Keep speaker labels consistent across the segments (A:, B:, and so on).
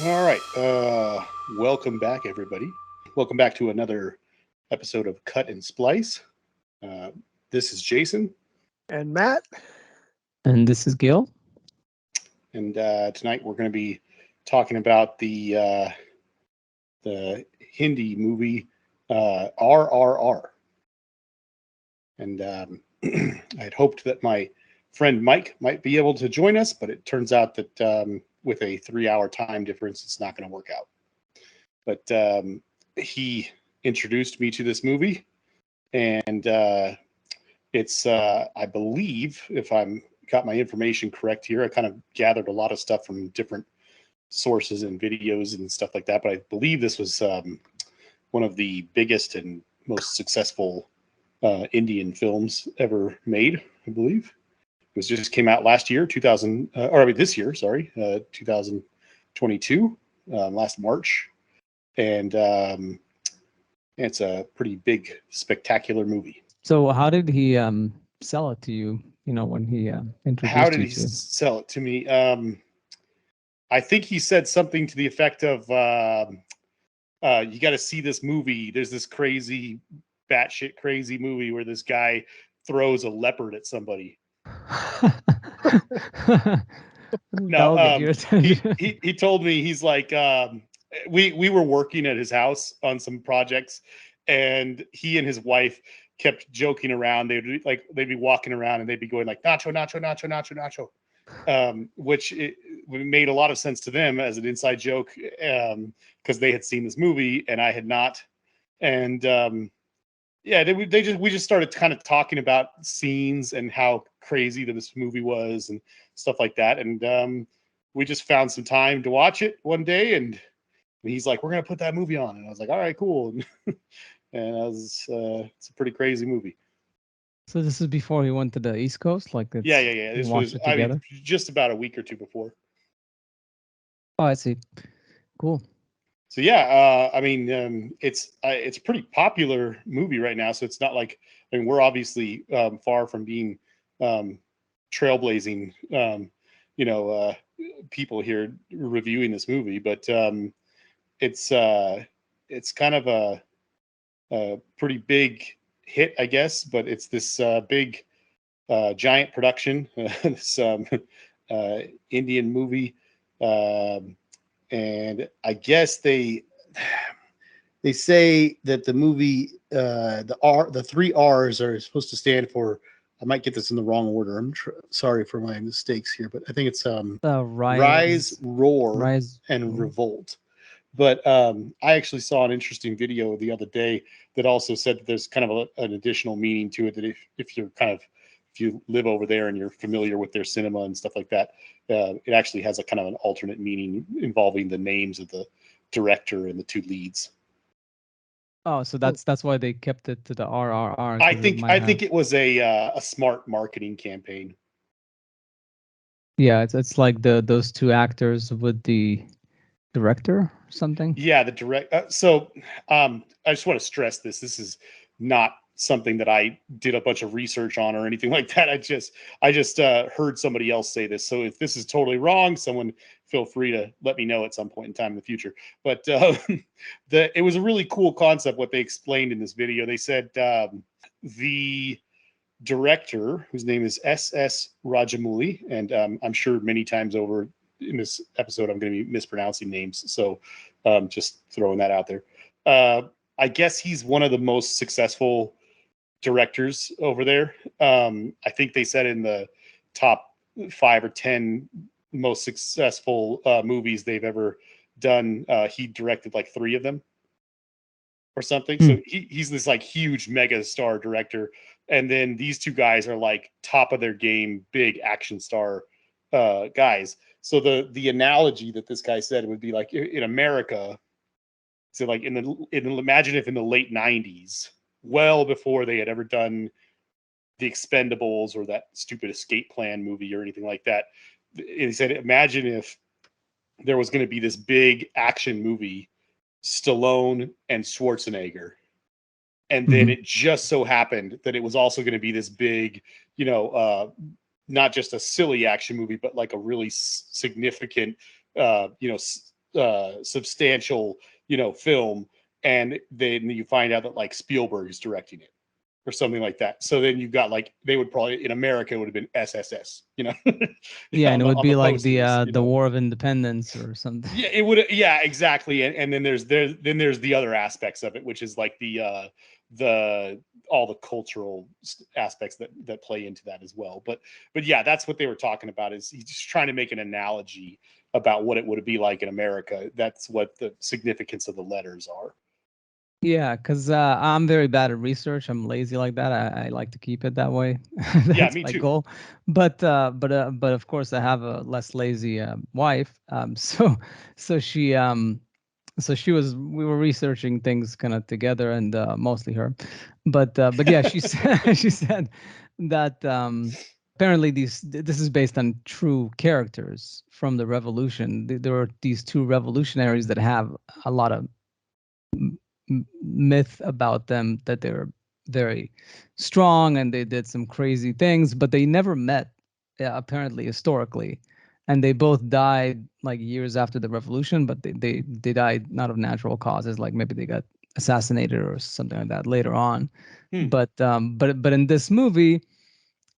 A: All right. Welcome back, everybody. Welcome back to another episode of Cut and Splice. Uh, this is Jason,
B: And Matt,
C: And this is Gil.
A: and tonight we're going to be talking about the Hindi movie RRR. And I had hoped that my friend Mike might be able to join us, but it turns out that with a 3-hour time difference, it's not going to work out. But he introduced me to this movie, and it's I believe, if I'm got my information correct here, I kind of gathered a lot of stuff from different sources and videos and stuff like that, but I believe this was one of the biggest and most successful Indian films ever made. I believe it was just came out last year, 2000, or I mean this year, sorry, 2022, last March, and it's a pretty big, spectacular movie.
C: So how did he sell it to you, when he
A: How
C: introduced
A: did
C: you
A: he
C: to it?
A: sell it to me? I think he said something to the effect of, "You got to see this movie. There's this crazy, batshit crazy movie where this guy throws a leopard at somebody." No,
C: That'll get your attention.
A: he told me, he's like, we were working at his house on some projects, and he and his wife kept joking around. They'd be walking around and they'd be going like nacho, nacho, nacho, nacho, nacho, which made a lot of sense to them as an inside joke, because they had seen this movie and I had not. And yeah, we just started kind of talking about scenes and how crazy this movie was and stuff like that. And we just found some time to watch it one day, and he's like, "We're gonna put that movie on," and I was like, "All right, cool." And it's a pretty crazy movie.
C: So this is before he went to the East Coast, like
A: Yeah,
C: it's
A: yeah, yeah.
C: you
A: This
C: watched
A: was,
C: it
A: I mean,
C: together.
A: just about a week or two before.
C: Oh, I see. Cool.
A: So yeah, I mean, it's a pretty popular movie right now. So it's not like, I mean, we're obviously far from being um, trailblazing, people here reviewing this movie, but it's kind of a pretty big hit, I guess. But it's this big giant production, this Indian movie. Um, and I guess they say that the movie, the three R's are supposed to stand for. I might get this in the wrong order. I'm sorry for my mistakes here, but I think it's rise, roar,
C: Rise.
A: and revolt. But I actually saw an interesting video the other day that also said that there's kind of an additional meaning to it. That if you're kind of, if you live over there and you're familiar with their cinema and stuff like that, it actually has a kind of an alternate meaning involving the names of the director and the two leads.
C: Oh, so that's why they kept it to the RRR.
A: I
C: 'Cause it
A: think
C: might have.
A: it was a smart marketing campaign.
C: Yeah, it's like those two actors with the director or something.
A: Yeah, the direct. So I just want to stress this. This is not something that I did a bunch of research on or anything like that. I just heard somebody else say this. So if this is totally wrong, someone feel free to let me know at some point in time in the future. But it was a really cool concept what they explained in this video. They said the director, whose name is S.S. Rajamouli, and I'm sure many times over in this episode I'm going to be mispronouncing names, so just throwing that out there. I guess he's one of the most successful directors over there. I think they said in the top 5 or 10 most successful movies they've ever done, he directed like 3 of them or something. So he's this like huge mega star director, and then these two guys are like top of their game, big action star guys. So the analogy that this guy said would be like in America. So like imagine if in the late 90s, well before they had ever done the Expendables or that stupid Escape Plan movie or anything like that. He said, imagine if there was going to be this big action movie, Stallone and Schwarzenegger, and then it just so happened that it was also going to be this big, not just a silly action movie, but like a really significant, substantial, film, and then you find out that like Spielberg is directing it or something like that. So then you've got like they would probably in America it would have been SSS,
C: Yeah, and
A: on
C: it
A: the
C: would be like
A: posters,
C: the War of Independence or something.
A: Yeah, it would. Yeah, exactly. And then there's the other aspects of it, which is like the all the cultural aspects that play into that as well. But yeah, that's what they were talking about. Is he's just trying to make an analogy about what it would be like in America. That's what the significance of the letters are.
C: Yeah, because I'm very bad at research. I'm lazy like that. I like to keep it that way.
A: Yeah,
C: That's
A: me
C: my
A: too.
C: goal. But of course, I have a less lazy wife. So she was we were researching things kind of together, and mostly her. But yeah, she said she said that apparently this is based on true characters from the revolution. There were these two revolutionaries that have a lot of myth about them, that they were very strong and they did some crazy things, but they never met, apparently historically, and they both died like years after the revolution, but they died not of natural causes, like maybe they got assassinated or something like that later on.
A: Hmm.
C: But in this movie,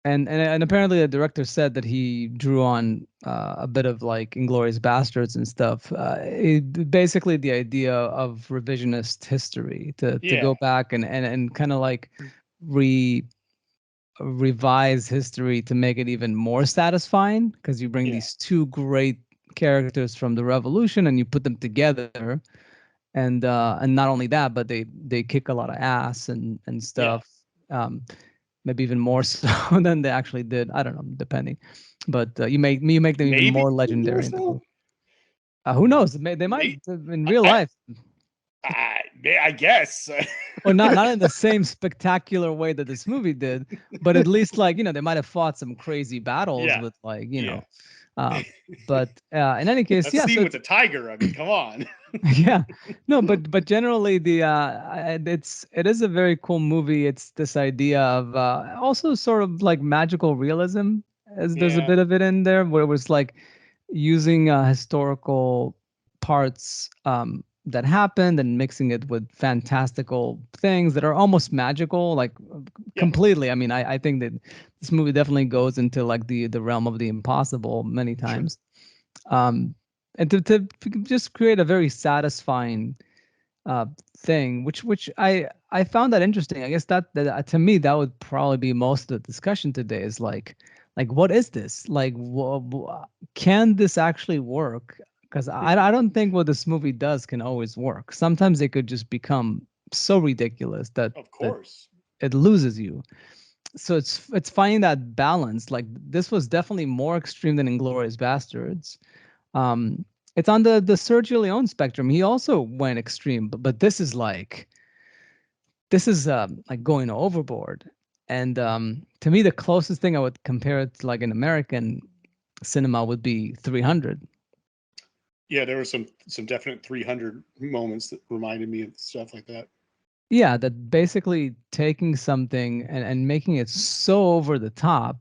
C: and apparently the director said that he drew on a bit of like Inglorious Bastards and stuff. Basically, the idea of revisionist history, to
A: Yeah.
C: go back and kind of like re revise history to make it even more satisfying, because you bring
A: Yeah.
C: these two great characters from the revolution and you put them together, and not only that, but they kick a lot of ass and
A: Yeah.
C: stuff. Maybe even more so than they actually did. I don't know, depending. But you make them even
A: Maybe
C: more
A: more
C: legendary in the
A: so.
C: movie. Who knows? They might
A: Maybe,
C: in real
A: I,
C: life,
A: I, I guess.
C: or not in the same spectacular way that this movie did, but at least like they might have fought some crazy battles
A: Yeah.
C: with like
A: Yeah.
C: uh, but in any case,
A: That
C: yeah.
A: scene
C: So
A: with the tiger. I mean, come on.
C: yeah, no, but generally it is a very cool movie. It's this idea of also sort of like magical realism, as there's a
A: Yeah.
C: bit of it in there, where it was like using historical parts that happened and mixing it with fantastical things that are almost magical, like
A: Yeah.
C: completely. I mean, I think that this movie definitely goes into like the realm of the impossible many
A: Sure.
C: times. um, and to just create a very satisfying uh, thing, which I found that interesting. I guess that to me that would probably be most of the discussion today, is like what is this? Like, can this actually work? Because I don't think what this movie does can always work. Sometimes it could just become so ridiculous
A: Of
C: that
A: course.
C: it loses you. So it's finding that balance. Like, this was definitely more extreme than Inglorious Bastards. um, it's on the Sergio Leone spectrum. He also went extreme, but this is like going overboard. And to me, the closest thing I would compare it to like an American cinema would be 300.
A: Yeah, there were some definite 300 moments that reminded me of stuff like that.
C: Yeah, that basically taking something and making it so over the top,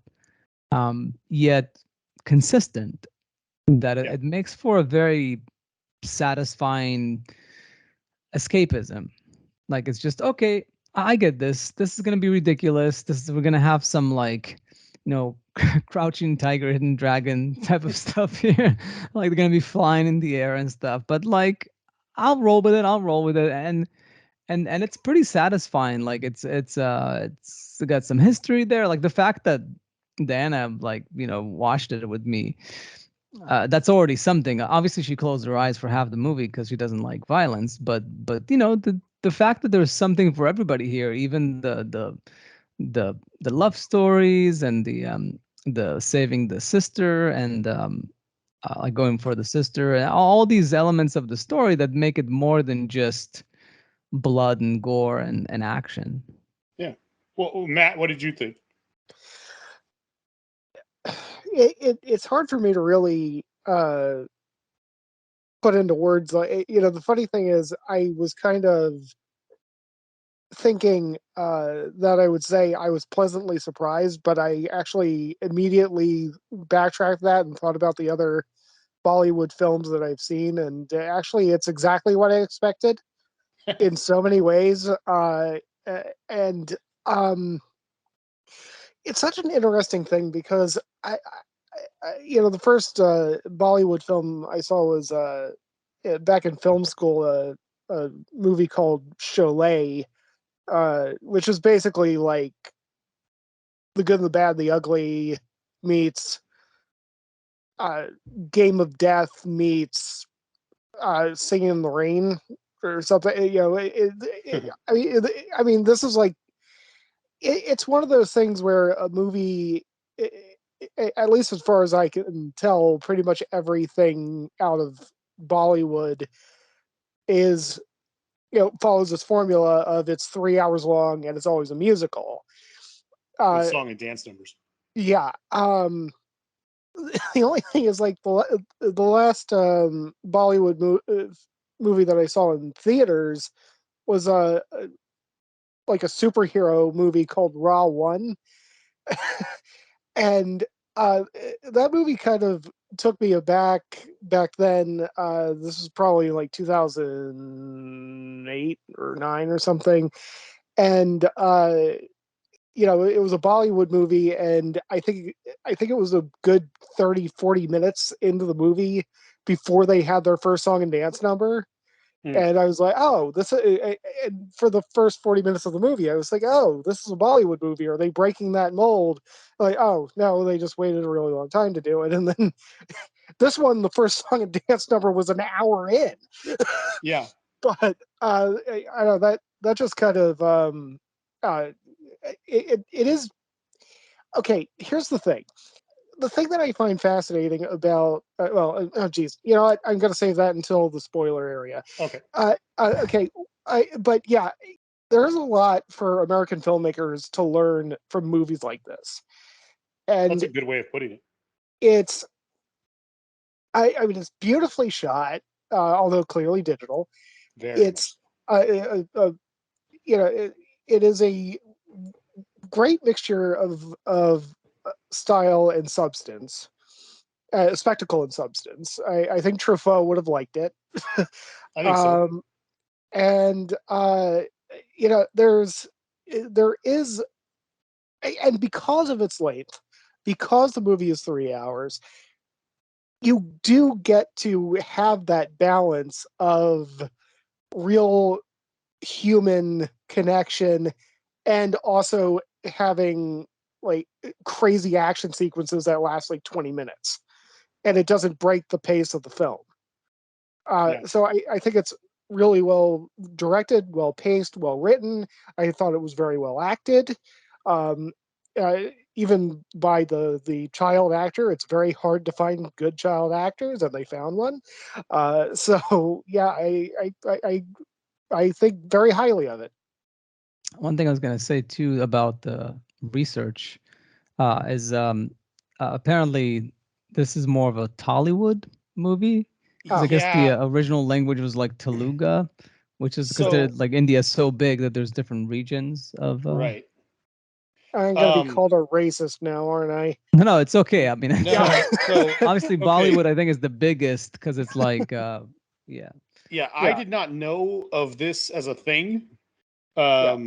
C: yet consistent, that it,
A: Yeah.
C: it makes for a very satisfying escapism. Like, it's just okay. I get this. This is gonna be ridiculous. We're gonna have some like, crouching tiger, hidden dragon type of stuff here. Like, they're gonna be flying in the air and stuff. But like, I'll roll with it. I'll roll with it, and it's pretty satisfying. Like, it's got some history there. Like, the fact that Diana like watched it with me, that's already something. Obviously, she closed her eyes for half the movie because she doesn't like violence. But the fact that there's something for everybody here, even the love stories, and the saving the sister, and like going for the sister, and all these elements of the story that make it more than just blood and gore and action.
A: Yeah. Well, Matt, what did you think?
B: It's hard for me to really put into words. Like, the funny thing is, I was kind of thinking that I would say I was pleasantly surprised, but I actually immediately backtracked that and thought about the other Bollywood films that I've seen, and actually, it's exactly what I expected in so many ways. And it's such an interesting thing because the first Bollywood film I saw was back in film school, a movie called Sholay, which is basically like The Good and the Bad, the Ugly meets Game of Death meets Singing in the Rain or something. I mean, this is like it's one of those things where a movie, at least as far as I can tell, pretty much everything out of Bollywood is follows this formula of it's 3 hours long and it's always a musical.
A: With song and dance numbers.
B: Yeah. The only thing is like the last Bollywood movie that I saw in theaters was like a superhero movie called Raw One, and that movie kind of took me aback back then. This was probably like 2008 or 9 or something, and it was a Bollywood movie, and I think it was a good 30-40 minutes into the movie before they had their first song and dance number. And I was like, oh, and for the first 40 minutes of the movie, I was like, oh, this is a Bollywood movie. Are they breaking that mold? Like, oh, no, they just waited a really long time to do it. And then this one, the first song and dance number was an hour in.
A: Yeah.
B: But I don't know, that just kind of, it is, okay, here's the thing. The thing that I find fascinating about, geez, I'm going to save that until the spoiler area.
A: Okay.
B: Okay, but yeah, there's a lot for American filmmakers to learn from movies like this,
A: That's
B: and
A: a good way of putting it.
B: it's, I mean, it's beautifully shot, although clearly digital.
A: Very
B: It's, it is a great mixture of style and substance. Spectacle and substance. I think Truffaut would have liked it.
A: I think so.
B: And there is, and because of its length, because the movie is 3 hours, you do get to have that balance of real human connection and also having like crazy action sequences that last like 20 minutes, and it doesn't break the pace of the film.
A: Yeah.
B: So I think it's really well directed, well paced, well written. I thought it was very well acted. Um, Even by the child actor, it's very hard to find good child actors, and they found one. So yeah, I think very highly of it.
C: One thing I was going to say too about the research is apparently this is more of a Tollywood movie. Because I guess the
A: Yeah.
C: original language was like Telugu, which is because they're
A: So
C: like India is so big that there's different regions of.
A: right.
B: I'm gonna be called a racist now, aren't I?
C: No, it's okay. I mean,
A: No. So
C: obviously
A: okay.
C: Bollywood I think is the biggest because it's like yeah.
A: Yeah, I
B: Yeah.
A: did not know of this as a thing
B: Yeah.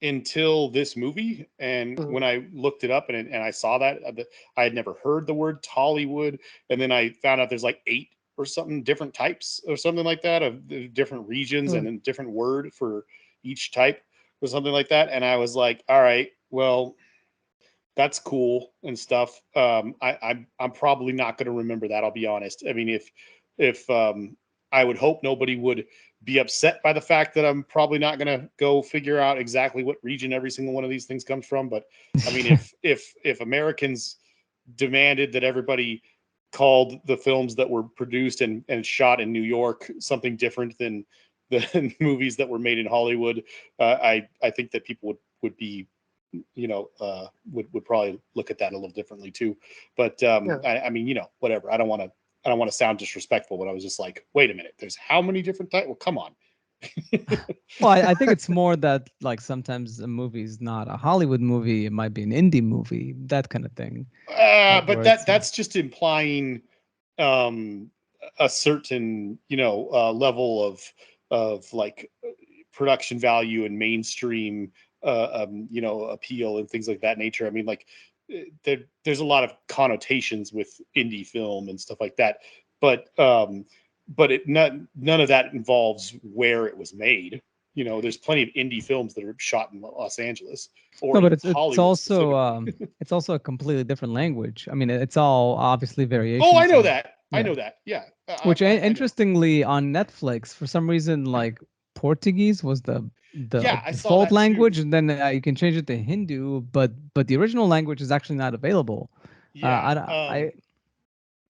A: until this movie, and
B: Mhm.
A: when I looked it up and I saw that, I had never heard the word Tollywood, and then I found out there's like 8 or something different types or something like that of the different regions
B: Mhm.
A: and a different word for each type or something like that, and I was like, all right, well, that's cool and stuff. I'm probably not going to remember that. I'll be honest. I mean, if I would hope nobody would be upset by the fact that I'm probably not going to go figure out exactly what region every single one of these things comes from. But I mean, if Americans demanded that everybody called the films that were produced and shot in New York something different than the movies that were made in Hollywood, I think that people would be would probably look at that a little differently too. But
B: Yeah.
A: I mean, whatever. I don't want to sound disrespectful, but I was just like, wait a minute, there's how many different types? Well, come on.
C: Well, I think it's more that like sometimes a movie is not a Hollywood movie; it might be an indie movie, that kind of thing.
A: But
C: Where it's
A: that's just implying a certain level of like production value and mainstream appeal and things like that nature. I mean, like there's a lot of connotations with indie film and stuff like that, but none of that involves where it was made. There's plenty of indie films that are shot in Los Angeles or
C: No, but
A: even
C: it's
A: Hollywood
C: also
A: specifically.
C: it's also a completely different language. I mean, it's all obviously
A: Oh, I
C: variations
A: know
C: of,
A: that. I
C: yeah.
A: know that. Yeah,
C: Which
A: I know.
C: interestingly on Netflix for some reason like Portuguese was the
A: Yeah, I saw
C: default
A: that too.
C: language, and then you can change it to Hindu, but the original language is actually not available.
A: Yeah.
C: I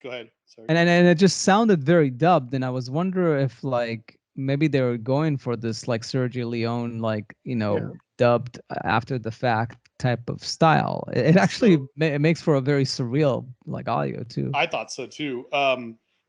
A: Go ahead. Sorry.
C: and it just sounded very dubbed, and I was wondering if like maybe they were going for this like Sergio Leone like
B: Yeah.
C: dubbed after the fact type of style. It actually
A: So
C: it makes for a very surreal like audio too.
A: I thought so too.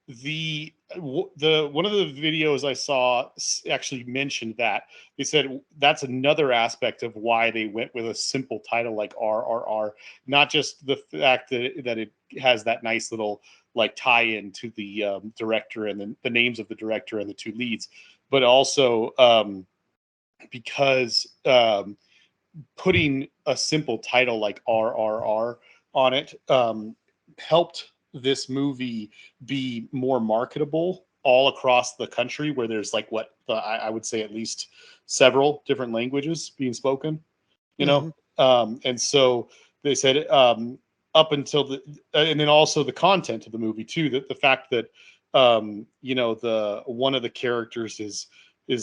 A: The one of the videos I saw actually mentioned that. They said that's another aspect of why they went with a simple title like RRR, not just the fact that it has that nice little like tie-in to the director and the names of the director and the two leads, but also because putting a simple title like RRR on it helped this movie be more marketable all across the country, where there's like I would say at least several different languages being spoken,
B: Mhm.
A: and so they said up until and then also the content of the movie too, that the fact that the one of the characters is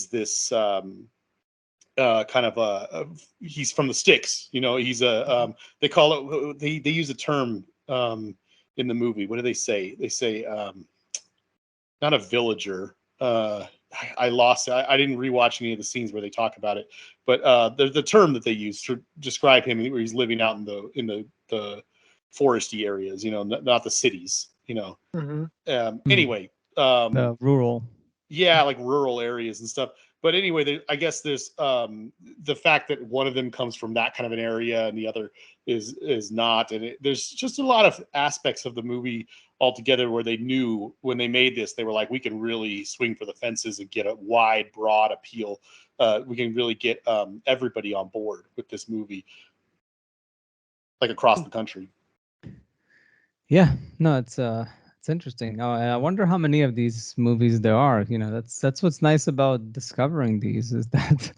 A: this kind of he's from the sticks. He's they call it, they use a term in the movie. What do they say? They say not a villager. I lost it. I didn't rewatch any of the scenes where they talk about it, but the term that they use to describe him, where he's living out in the foresty areas, not the cities,
B: Mhm.
C: Hmm.
A: Anyway,
C: The rural.
A: yeah, like rural areas and stuff. But anyway, I guess there's the fact that one of them comes from that kind of an area and the other is not, and there's just a lot of aspects of the movie altogether where they knew when they made this, they were like, we can really swing for the fences and get a wide, broad appeal. We can really get everybody on board with this movie, like across the country.
C: Yeah, no, it's interesting. Oh, and I wonder how many of these movies there are. That's what's nice about discovering these is that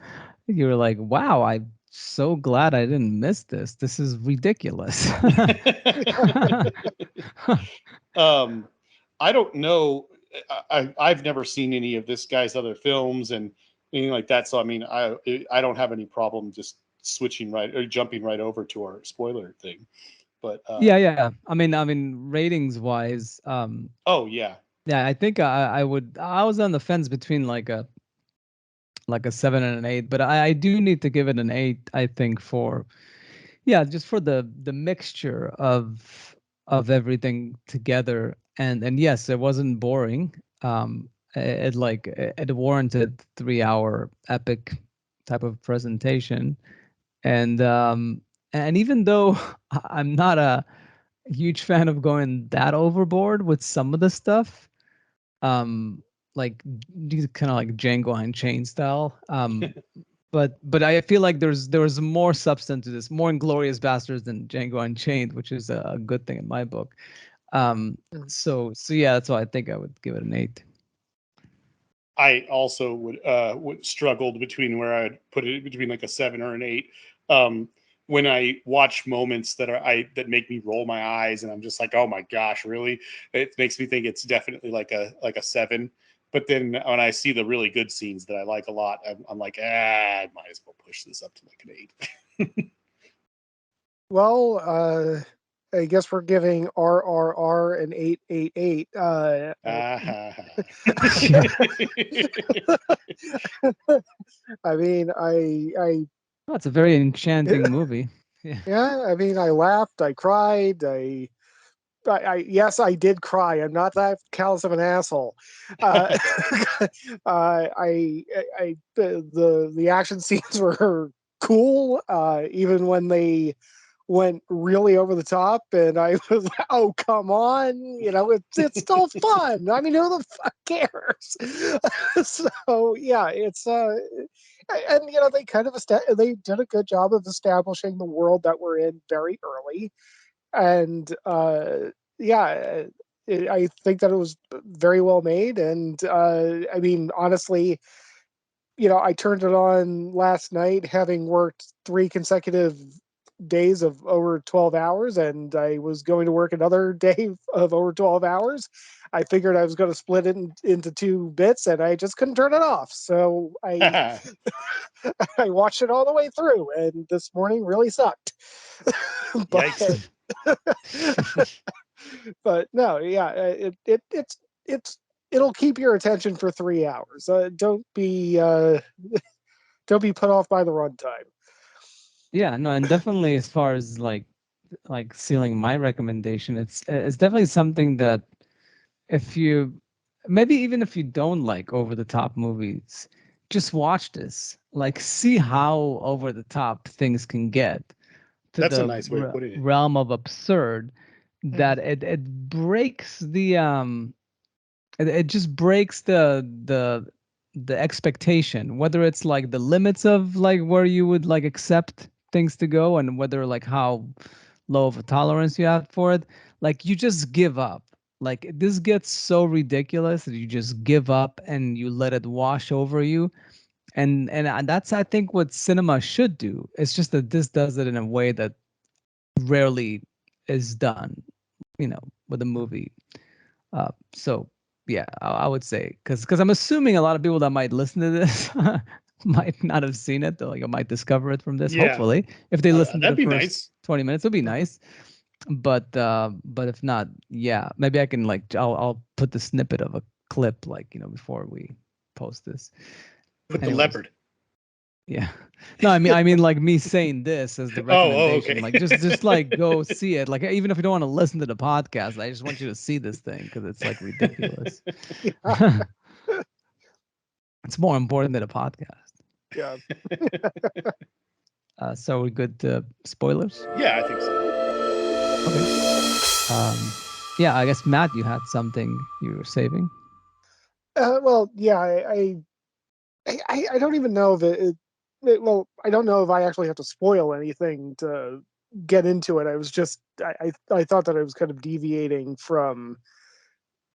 C: you're like, wow, I'm so glad I didn't miss this. This is ridiculous.
A: um, I don't know. I've never seen any of this guy's other films and anything like that. So I mean, I don't have any problem just switching right or jumping right over to our spoiler thing. But
C: Yeah, yeah. I mean, ratings wise,
A: oh yeah,
C: yeah, I think I would. I was on the fence between like a 7 and an 8, but I do need to give it an 8. I think for yeah, just for the mixture of everything together, and yes, it wasn't boring. It warranted 3 hour epic type of presentation, and even though I'm not a huge fan of going that overboard with some of the stuff, um like these kind of like Django Unchained style, but I feel like there was more substance to this, more Inglorious Bastards than Django Unchained, which is a good thing in my book.
B: Mhm.
C: So yeah, that's why I think I would give it an 8.
A: I also would struggled between where I'd put it between like a 7 or an 8. Um, when I watch moments that make me roll my eyes and I'm just like, oh my gosh, really? It makes me think it's definitely like a 7. But then when I see the really good scenes that I like a lot, I'm like, I might as well push this up to like an 8.
B: Well, I guess we're giving RRR an 888. I mean,
C: Oh, it's a very enchanting movie. Yeah.
B: yeah, I mean, I laughed, I cried, yes, I did cry. I'm not that callous of an asshole. Uh, the action scenes were cool, even when they went really over the top, and I was like, "Oh, come on!" It's still fun. I mean, who the fuck cares? So yeah, it's and they kind of they did a good job of establishing the world that we're in very early, and yeah. I think that it was very well made, and I mean, honestly, I turned it on last night, having worked 3 consecutive days of over 12 hours, and I was going to work another day of over 12 hours. I figured I was going to split it into 2 bits, and I just couldn't turn it off. So I I watched it all the way through, and this morning really sucked.
A: Yikes.
B: But no, yeah, it'll keep your attention for 3 hours. Don't be put off by the runtime.
C: Yeah, no, and definitely as far as like sealing my recommendation, it's definitely something that if you maybe even if you don't like over the top movies, just watch this. Like see how over the top things can get to
A: That's a
C: the
A: nice way of putting it.
C: realm of absurd that it breaks the it just breaks the expectation, whether it's like the limits of like where you would like accept things to go and whether like how low of a tolerance you have for it. Like you just give up. Like this gets so ridiculous that you just give up and you let it wash over you. And that's I think what cinema should do. It's just that this does it in a way that rarely is done, with a movie. So yeah, I would say because I'm assuming a lot of people that might listen to this might not have seen it, though, like might discover it from this.
A: Yeah.
C: Hopefully, if they listen to
A: That'd
C: the
A: be
C: first
A: nice.
C: 20 minutes, it'll be nice. But if not, yeah, maybe I can like I'll put the snippet of a clip before we post this.
A: Put the
C: Anyways.
A: leopard.
C: Yeah. No, I mean like me saying this as the recommendation.
A: Okay.
C: Like just like go see it. Like even if you don't want to listen to the podcast, I just want you to see this thing because it's like ridiculous. It's more important than a podcast.
B: Yeah.
C: So we're good to spoilers?
A: Yeah, I think so.
C: Okay. Yeah, I guess Matt, you had something you were saving.
B: Well, yeah, I don't even know if well, I don't know if I actually have to spoil anything to get into it. I was just I thought that I was kind of deviating from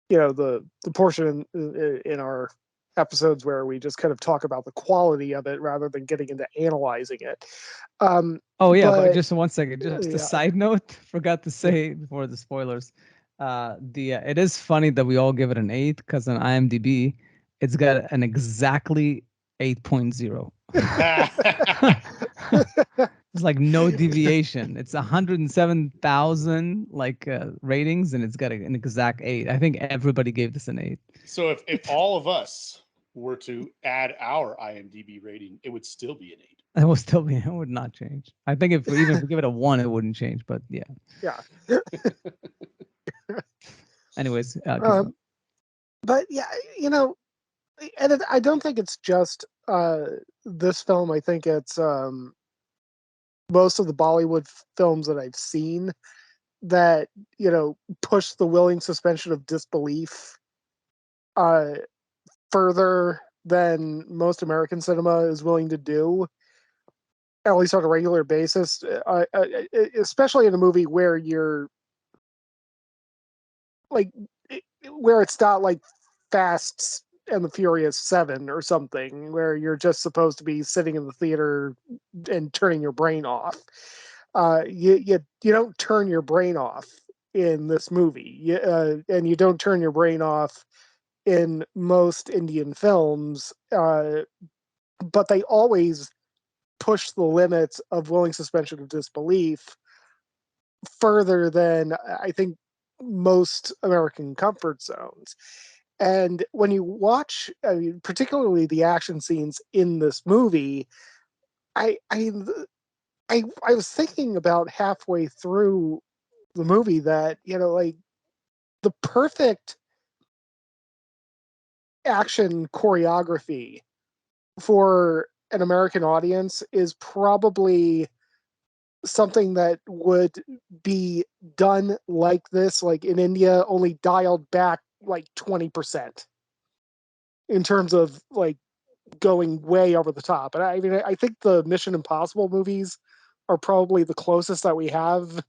B: the portion in our episodes where we just kind of talk about the quality of it rather than getting into analyzing it.
C: Oh yeah, but just 1 second, just
B: yeah.
C: a side note, forgot to say before the spoilers. It is funny that we all give it an 8 because on IMDb it's got an exactly 8.0. It's like no deviation. It's 107,000 like ratings, and it's got an exact 8. I think everybody gave this an 8.
A: So if all of us were to add our IMDb rating, it would still be an 8.
C: It will still be. It would not change. I think if we give it a 1, it wouldn't change. But yeah.
B: Yeah.
C: Anyways,
B: but yeah, and I don't think it's just this film. I think it's most of the Bollywood films that I've seen that push the willing suspension of disbelief further than most American cinema is willing to do, at least on a regular basis, especially in a movie where you're like where it's not like Fast and the Furious 7 or something, where you're just supposed to be sitting in the theater and turning your brain off. You don't turn your brain off in this movie, and you don't turn your brain off in most Indian films, but they always push the limits of willing suspension of disbelief further than I think most American comfort zones. And when you watch, I mean, particularly the action scenes in this movie, I was thinking about halfway through the movie that like the perfect action choreography for an American audience is probably something that would be done like this, like in India, only dialed back like 20% in terms of like going way over the top. And I mean, I think the Mission Impossible movies are probably the closest that we have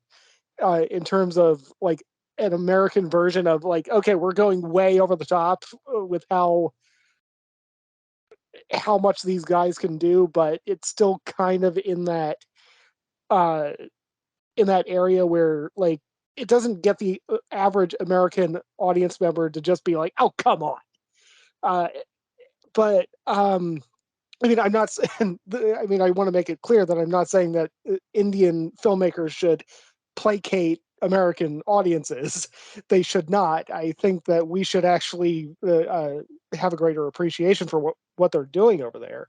B: in terms of like an American version of like, okay, we're going way over the top with how much these guys can do, but it's still kind of uh in that area where like it doesn't get the average American audience member to just be like, oh, come on. Uh, but I mean, I'm not saying. I mean, I want to make it clear that I'm not saying that Indian filmmakers should placate American audiences. They should not. I think that we should actually have a greater appreciation for what they're doing over there.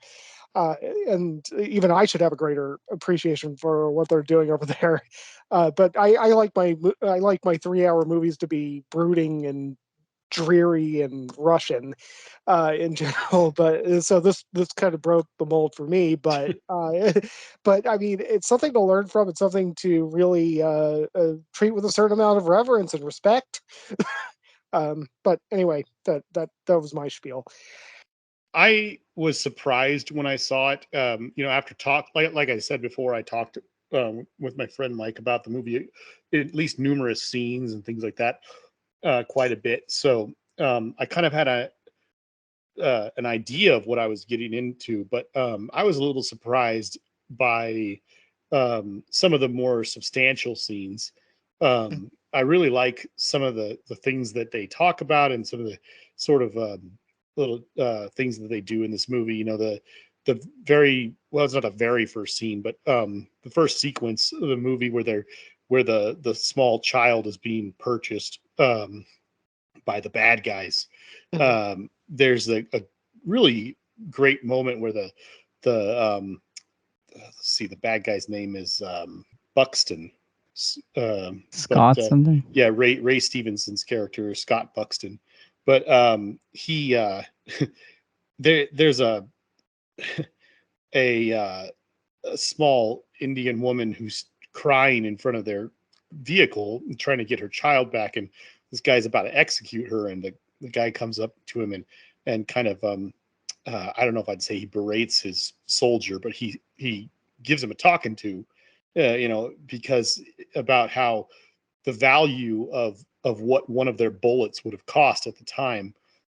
B: And even I should have a greater appreciation for what they're doing over there. But I like my 3-hour movies to be brooding and dreary and Russian in general. But so this kind of broke the mold for me. But but I mean, it's something to learn from. It's something to really treat with a certain amount of reverence and respect. But anyway, that was my spiel.
A: I was surprised when I saw it. After like I said before, I talked with my friend Mike about the movie, at least numerous scenes and things like that, quite a bit. So I kind of had an idea of what I was getting into, but I was a little surprised by some of the more substantial scenes. I really like some of the things that they talk about and some of the sort of little things that they do in this movie. The very well, it's not the very first scene, but the first sequence of the movie where the small child is being purchased by the bad guys. There's a really great moment where let's see, the bad guy's name is Buxton.
C: Scott something.
A: Yeah, Ray Stevenson's character is Scott Buxton, but he there's a small Indian woman who's crying in front of their vehicle trying to get her child back, and this guy's about to execute her, and the guy comes up to him and kind of I don't know if I'd say he berates his soldier, but he gives him a talking to, because about how the value of what one of their bullets would have cost at the time,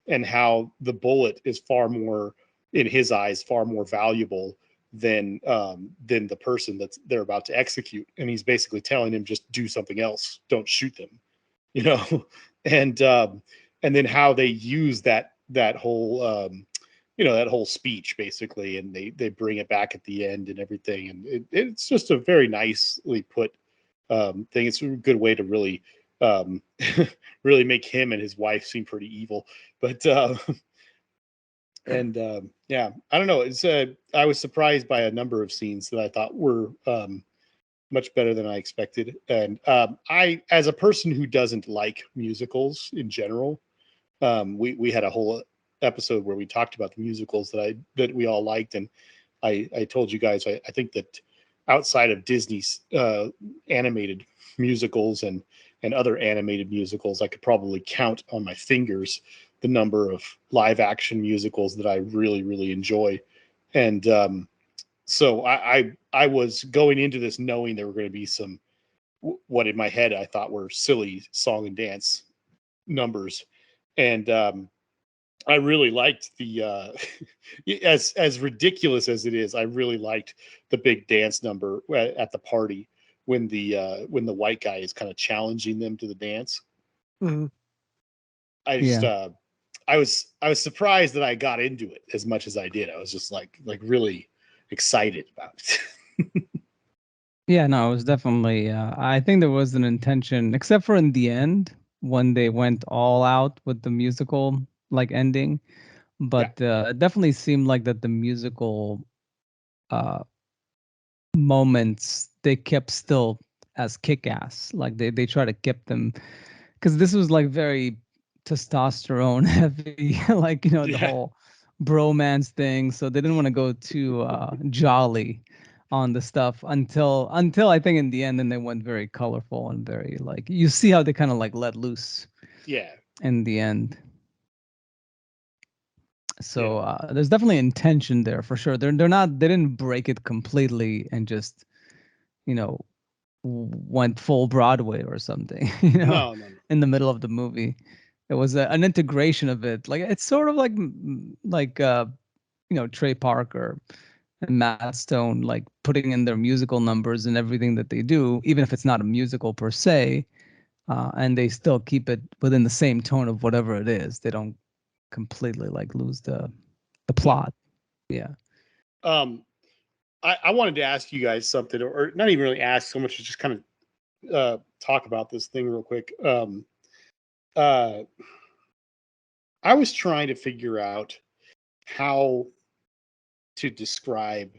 A: and how the bullet is far more, in his eyes, far more valuable than the person that's they're about to execute. And he's basically telling him, just do something else, don't shoot them, and then how they use that whole that whole speech basically, and they bring it back at the end and everything, and it's just a very nicely put thing. It's a good way to really really make him and his wife seem pretty evil, but yeah, I don't know, it's I was surprised by a number of scenes that I thought were much better than I expected. And I, as a person who doesn't like musicals in general, we had a whole episode where we talked about the musicals that we all liked, and I told you guys I think that outside of Disney's animated musicals and other animated musicals, I could probably count on my fingers the number of live action musicals that I really, really enjoy. And so I was going into this knowing there were going to be some, what in my head I thought were silly song and dance numbers. And I really liked the as ridiculous as it is, I really liked the big dance number at the party when the white guy is kind of challenging them to the dance.
B: Mm-hmm.
A: I just I was surprised that I got into it as much as I did. I was just like really excited about it.
C: Yeah, no, it was definitely. I think there was an intention, except for in the end when they went all out with the musical like ending. But it definitely seemed like that the musical moments they kept still as kick-ass. Like they try to keep them, because this was like very testosterone heavy, like the whole bromance thing. So they didn't want to go too jolly on the stuff until I think in the end, then they went very colorful and very like you see how they kind of like let loose.
A: Yeah.
C: In the end. So there's definitely intention there for sure. They didn't break it completely and just, you know, went full Broadway or something, you know,
A: No.
C: in the middle of the movie. It was an integration of it. Like it's sort of like you know, Trey Parker and Matt Stone like putting in their musical numbers and everything that they do, even if it's not a musical per se, and they still keep it within the same tone of whatever it is. They don't completely like lose the plot. Yeah.
A: I wanted to ask you guys something, or not even really ask so much as just kind of talk about this thing real quick. I was trying to figure out how to describe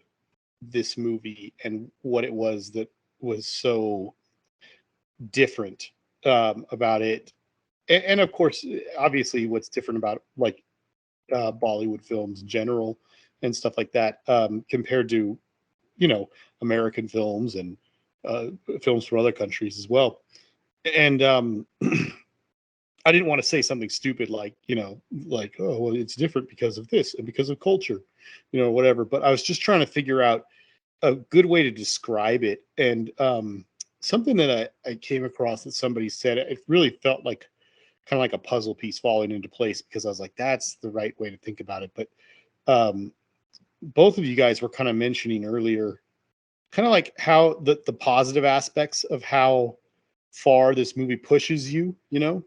A: this movie and what it was that was so different about it. And of course, obviously, what's different about like Bollywood films in general and stuff like that compared to, you know, American films and films from other countries as well. And I didn't want to say something stupid like, you know, like, oh, well, it's different because of this and because of culture, you know, whatever. But I was just trying to figure out a good way to describe it. And something that I came across that somebody said, it really felt like kind of like a puzzle piece falling into place because I was like, that's the right way to think about it. But both of you guys were kind of mentioning earlier, kind of like how the positive aspects of how far this movie pushes you, you know.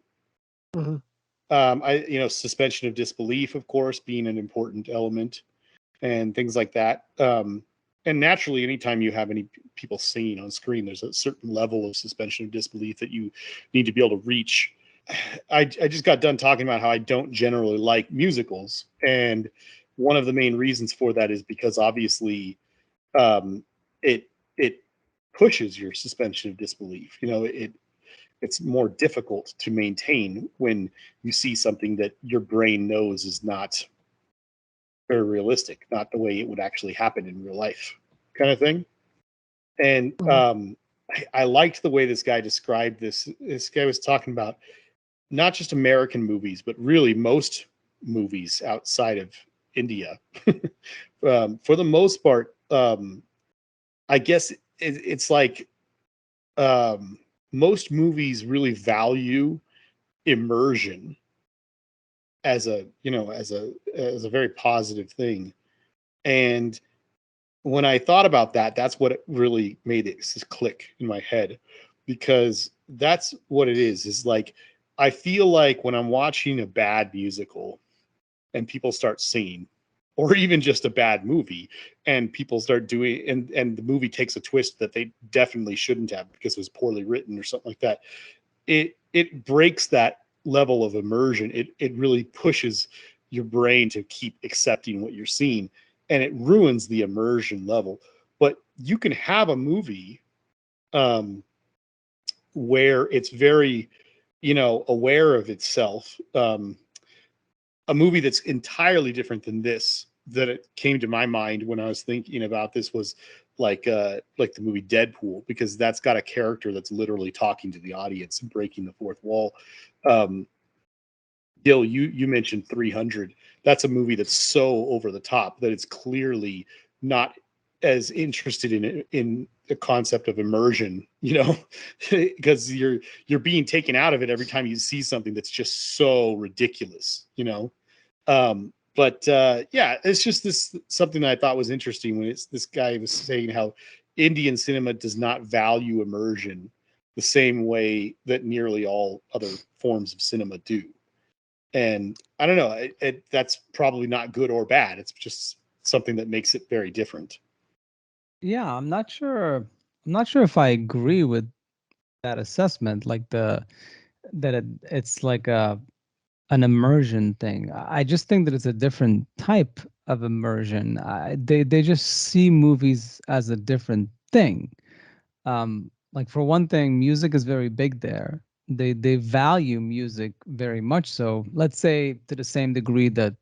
B: Mm-hmm.
A: You know, suspension of disbelief, of course, being an important element and things like that. And naturally, anytime you have any people singing on screen, there's a certain level of suspension of disbelief that you need to be able to reach. I just got done talking about how I don't generally like musicals. And one of the main reasons for that is because obviously um, it pushes your suspension of disbelief. You know, it's more difficult to maintain when you see something that your brain knows is not very realistic, not the way it would actually happen in real life, kind of thing. And I liked the way this guy described this. This guy was talking about not just American movies, but really most movies outside of India. For the most part, I guess it's like most movies really value immersion as a, you know, as a very positive thing. And when I thought about that, that's what it really made it just click in my head, because that's what it is like, I feel like when I'm watching a bad musical and people start singing, or even just a bad movie and people start doing, and the movie takes a twist that they definitely shouldn't have because it was poorly written or something like that, it breaks that level of immersion. It really pushes your brain to keep accepting what you're seeing, and it ruins the immersion level. But you can have a movie um, where it's very, you know, aware of itself. A movie that's entirely different than this, that it came to my mind when I was thinking about this, was like the movie Deadpool, because that's got a character that's literally talking to the audience and breaking the fourth wall. Um, Gil, you mentioned 300. That's a movie that's so over the top that it's clearly not as interested in the concept of immersion, you know, because you're being taken out of it every time you see something that's just so ridiculous, you know. But yeah, it's just this something that I thought was interesting when it's this guy was saying how Indian cinema does not value immersion the same way that nearly all other forms of cinema do. And I don't know, that's probably not good or bad. It's just something that makes it very different.
C: Yeah, I'm not sure. I'm not sure if I agree with that assessment. Like it's like an immersion thing. I just think that it's a different type of immersion. They just see movies as a different thing. Like for one thing, music is very big there. They value music very much so. Let's say to the same degree that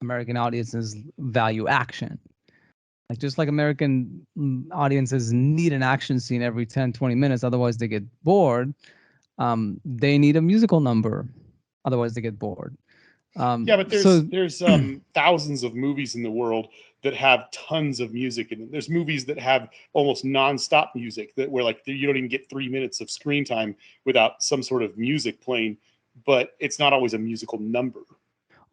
C: American audiences value action. Like just like American audiences need an action scene every 10, 20 minutes, otherwise they get bored. They need a musical number, otherwise they get bored.
A: Yeah, but
C: So
A: there's thousands of movies in the world that have tons of music, and there's movies that have almost nonstop music that where like you don't even get 3 minutes of screen time without some sort of music playing, but it's not always a musical number.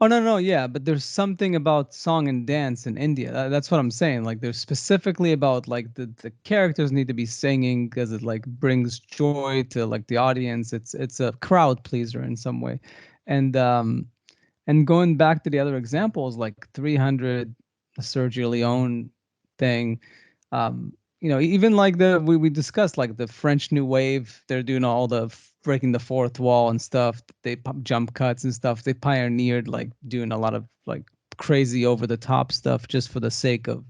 C: oh no, yeah, but there's something about song and dance in India. That's what I'm saying. Like there's specifically about like the characters need to be singing because it like brings joy to like the audience. It's a crowd pleaser in some way. And and going back to the other examples like 300, the Sergio Leone thing, even like we discussed like the French New Wave, they're doing all the breaking the fourth wall and stuff. They jump cuts and stuff. They pioneered like doing a lot of like crazy over the top stuff just for the sake of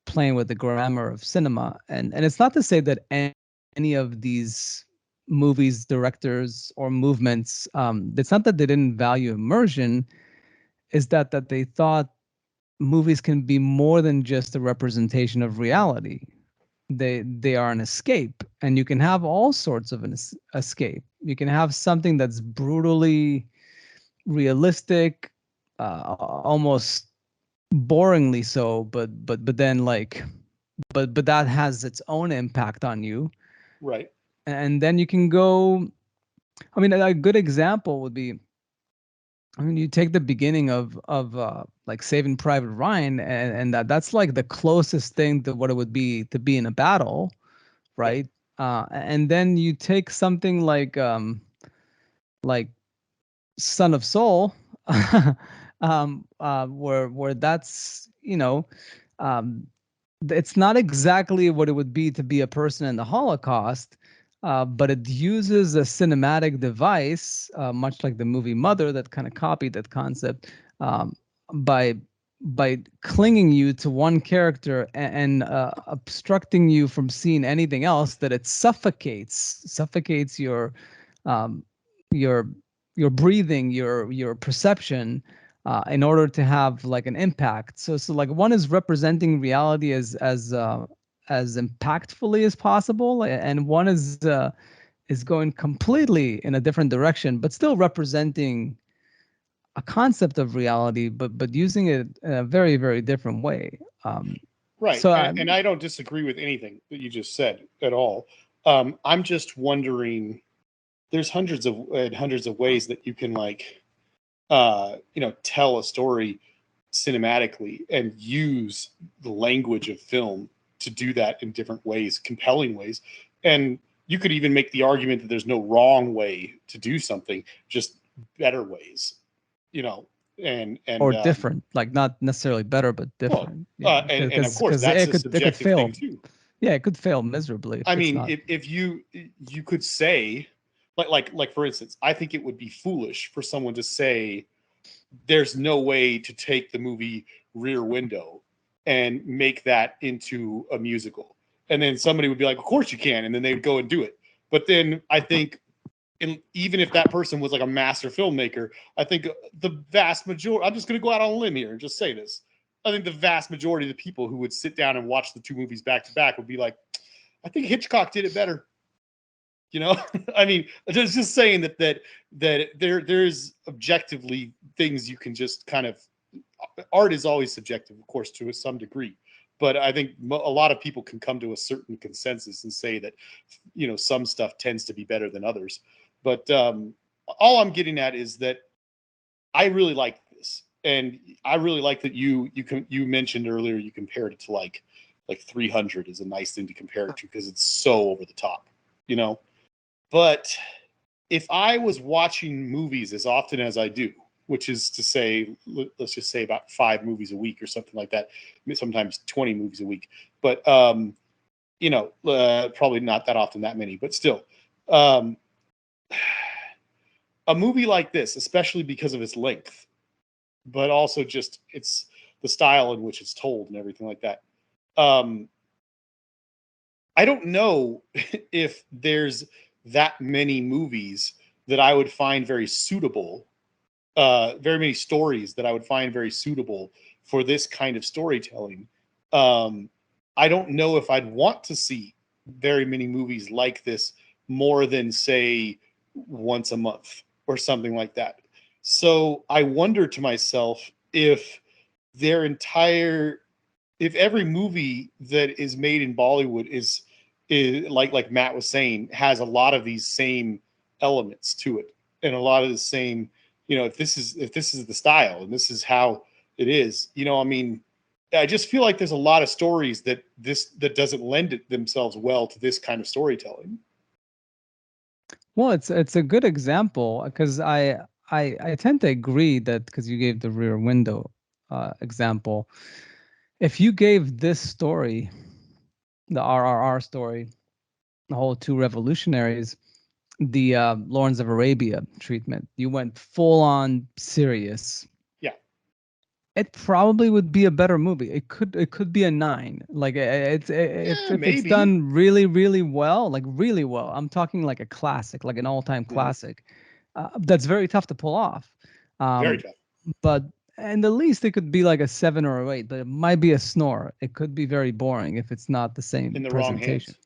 C: playing with the grammar of cinema. And it's not to say that any of these movies, directors, or movements, it's not that they didn't value immersion, is that they thought movies can be more than just a representation of reality. They are an escape, and you can have all sorts of an escape. You can have something that's brutally realistic, almost boringly so, but then like but that has its own impact on you.
A: Right.
C: And then you can go, I mean, a good example would be, I mean, you take the beginning of like Saving Private Ryan, and that's like the closest thing to what it would be to be in a battle, right? And then you take something like Son of Soul, where that's um, it's not exactly what it would be to be a person in the Holocaust, but it uses a cinematic device, much like the movie Mother, that kind of copied that concept, by clinging you to one character and obstructing you from seeing anything else. That it suffocates um, your your breathing, your perception, in order to have like an impact. So like one is representing reality as impactfully as possible, and one is going completely in a different direction, but still representing a concept of reality, but using it in a very, very different way.
A: Right.
C: So
A: And I don't disagree with anything that you just said at all. I'm just wondering, there's hundreds of ways that you can like tell a story cinematically and use the language of film to do that in different ways, compelling ways. And you could even make the argument that there's no wrong way to do something, just better ways, you know, and
C: or different, like not necessarily better, but
A: well,
C: different. Yeah,
A: and of course
C: because
A: that's a
C: it could
A: subjective
C: fail.
A: thing too.
C: Yeah, it could fail miserably
A: I
C: if it's
A: mean,
C: not.
A: if you could say, like for instance, I think it would be foolish for someone to say there's no way to take the movie Rear Window and make that into a musical. And then somebody would be like, of course you can. And then they would go and do it. But then I think, even if that person was like a master filmmaker, I think the vast majority, I'm just going to go out on a limb here and just say this. I think the vast majority of the people who would sit down and watch the two movies back to back would be like, I think Hitchcock did it better. You know, I mean, just saying that there's objectively things you can just kind of, art is always subjective, of course, to some degree, but I think a lot of people can come to a certain consensus and say that some stuff tends to be better than others. But all I'm getting at is that I really like this, and I really like that you mentioned earlier you compared it to like 300 is a nice thing to compare it to because it's so over the top, you know. But if I was watching movies as often as I do, which is to say, let's just say about 5 movies a week or something like that, sometimes 20 movies a week, but probably not that often, that many, but still, um, a movie like this, especially because of its length, but also just it's the style in which it's told and everything like that. Um, I don't know if there's that many movies that I would find very suitable, very many stories that I would find very suitable for this kind of storytelling. I don't know if I'd want to see very many movies like this more than, say, once a month or something like that. So I wonder to myself if their entire if every movie that is made in Bollywood is like Matt was saying, has a lot of these same elements to it, and a lot of the same, if this is the style and this is how it is, I mean, I just feel like there's a lot of stories that doesn't lend it themselves well to this kind of storytelling.
C: Well, it's a good example because I tend to agree that, because you gave the Rear Window example. If you gave this story, the RRR story, the whole Two Revolutionaries, the Lawrence of Arabia treatment, you went full on serious.
A: Yeah.
C: It probably would be a better movie. It could be a 9. Like if it's done really, really well, like really well. I'm talking like a classic, like an all-time classic. That's very tough to pull off.
A: Very tough.
C: But and the least it could be like a 7 or a 8, but it might be a snore. It could be very boring if it's not the same
A: In the
C: presentation.
A: wrong hands.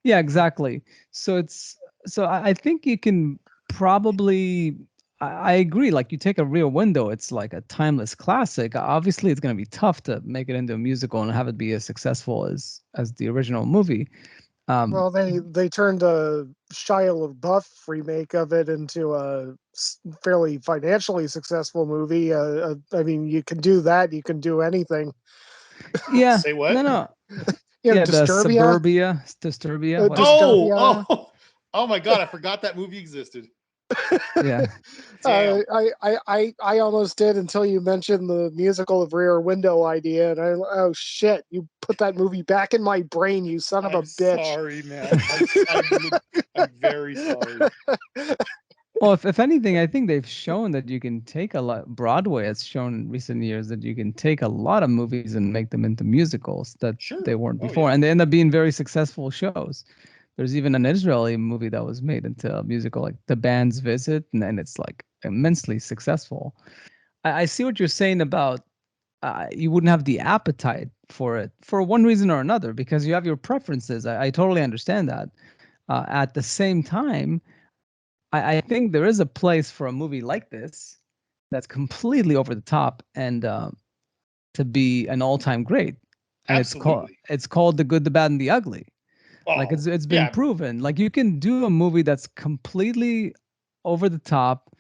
C: Yeah, exactly. So I think you can probably, I agree. Like, you take a Rear Window, it's like a timeless classic. Obviously, it's going to be tough to make it into a musical and have it be as successful as the original movie.
B: Well, they turned a Shia LaBeouf remake of it into a fairly financially successful movie. I mean, you can do that. You can do anything.
C: Yeah.
A: Say what?
C: No.
B: Yeah,
C: the
B: Disturbia.
C: Disturbia.
A: Oh my God! I forgot that movie existed.
C: Yeah.
B: I almost did until you mentioned the musical of Rear Window idea, and oh shit, you put that movie back in my brain, you son of a bitch.
A: Sorry, man. I'm very sorry.
C: Well, if anything, I think they've shown that you can take a lot. Broadway has shown in recent years that you can take a lot of movies and make them into musicals that they weren't before, and they end up being very successful shows. There's even an Israeli movie that was made into a musical, like The Band's Visit, and it's like immensely successful. I see what you're saying about you wouldn't have the appetite for it for one reason or another, because you have your preferences. I totally understand that. At the same time, I think there is a place for a movie like this that's completely over the top and to be an all-time great. And
A: Absolutely.
C: it's called The Good, the Bad, and the Ugly. Like, it's been proven. Like, you can do a movie that's completely over the top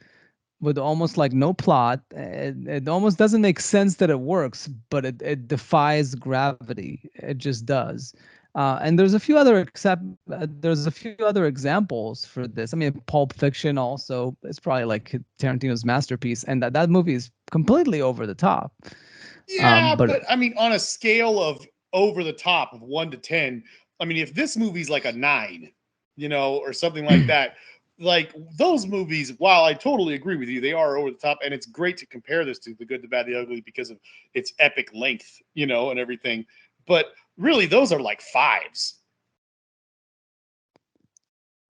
C: with almost like no plot. It almost doesn't make sense that it works, but it defies gravity. It just does. And there's a few other examples for this. I mean, Pulp Fiction also is probably like Tarantino's masterpiece, and that movie is completely over the top.
A: Yeah, but I mean, on a scale of over the top of 1 to 10, I mean, if this movie's like a 9, or something like that, like those movies, while I totally agree with you, they are over the top, and it's great to compare this to The Good, the Bad, the Ugly because of its epic length, and everything. But really, those are like 5s.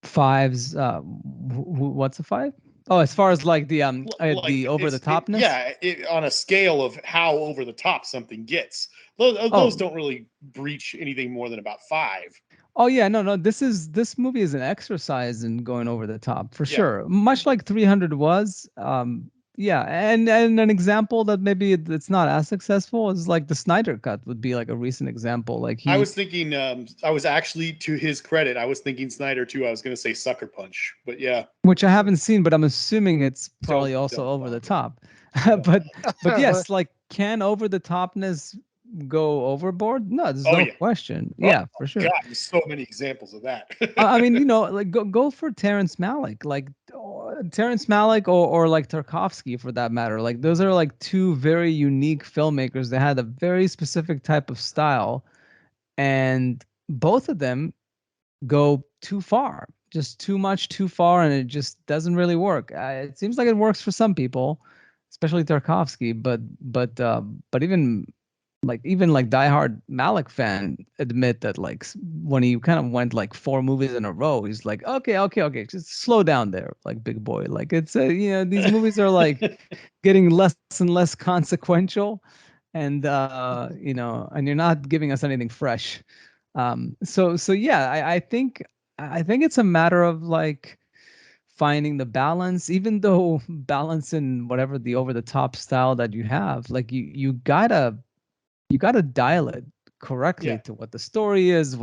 C: 5s. What's a 5? Oh, as far as like the over the topness.
A: On a scale of how over the top something gets, those don't really breach anything more than about 5.
C: Oh yeah, no. This movie is an exercise in going over the top for sure. Much like 300 was. Yeah, and an example that maybe it's not as successful is like the Snyder Cut would be like a recent example. Like
A: I was thinking, I was actually, to his credit, I was thinking Snyder too. I was going to say Sucker Punch, but yeah.
C: Which I haven't seen, but I'm assuming it's probably also over the top. but yes, like, can over the topness go overboard? No, there's no question. Yeah, for sure.
A: God, there's so many examples of that.
C: I mean, like go for Terrence Malick, like Terrence Malick or like Tarkovsky for that matter. Like, those are like two very unique filmmakers that had a very specific type of style, and both of them go too far, just too much, too far, and it just doesn't really work. It seems like it works for some people, especially Tarkovsky, but even diehard Malick fan admit that, like, when he kind of went like 4 movies in a row, he's like, okay, just slow down there, like, big boy. Like, it's these movies are like getting less and less consequential, and and you're not giving us anything fresh. So yeah, I think it's a matter of like finding the balance, even though balance in whatever the over the top style that you have, like you gotta dial it correctly
A: Yeah.
C: to what the story is,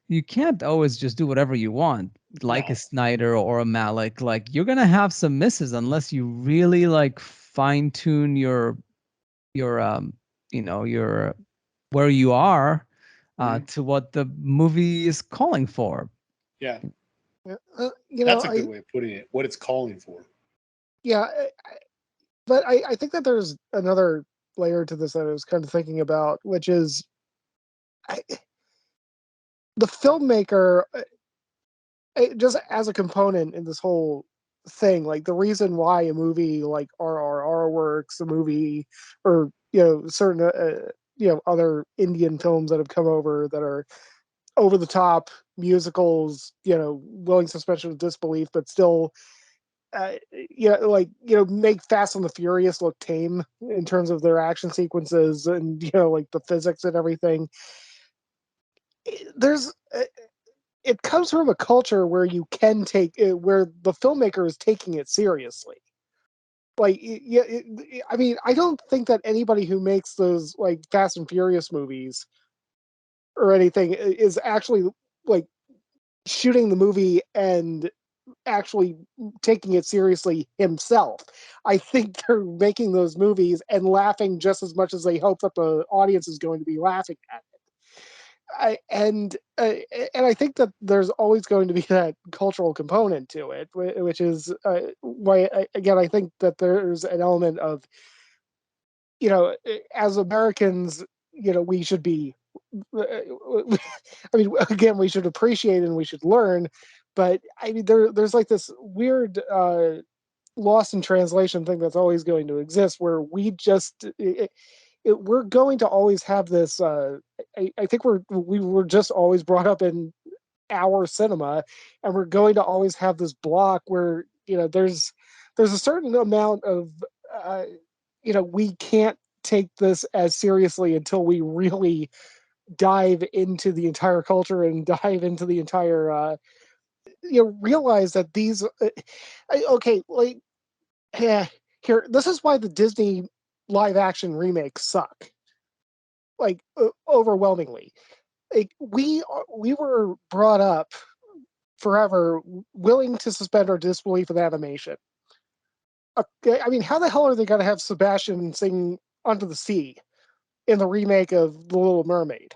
C: you can't always just do whatever you want, like
A: No.
C: a Snyder or a Malick. Like you're gonna have some misses unless you really like fine tune your your where you are to what the movie is calling for.
A: Yeah.
B: You know,
A: That's a good way of putting it. What it's calling for.
B: yeah, but I think that there's another layer to this that I was kind of thinking about, which is I, the filmmaker, just as a component in this whole thing. Like the reason why a movie like RRR works, a movie, or certain other Indian films that have come over that are over the top musicals, willing suspension of disbelief, but still make Fast and the Furious look tame in terms of their action sequences and like the physics and everything. There's it comes from a culture where you can take it, where the filmmaker is taking it seriously. Like, yeah, I mean, I don't think that anybody who makes those like Fast and Furious movies or anything is actually like shooting the movie and actually taking it seriously himself. I think they're making those movies and laughing just as much as they hope that the audience is going to be laughing at it. And I think that there's always going to be that cultural component to it, which is why again I think that there's an element of as Americans, we should be. I mean, again, we should appreciate and we should learn, but I mean, there's like this weird lost in translation thing that's always going to exist, where we just we're going to always have this. I think we were just always brought up in our cinema, and we're going to always have this block where there's a certain amount of uh, we can't take this as seriously until we really dive into the entire culture and dive into the entire realize that these okay, like here, this is why the Disney live action remakes suck, like overwhelmingly. Like we were brought up forever willing to suspend our disbelief in animation. Okay, I mean, how the hell are they going to have Sebastian sing "Under the Sea" in the remake of The Little Mermaid?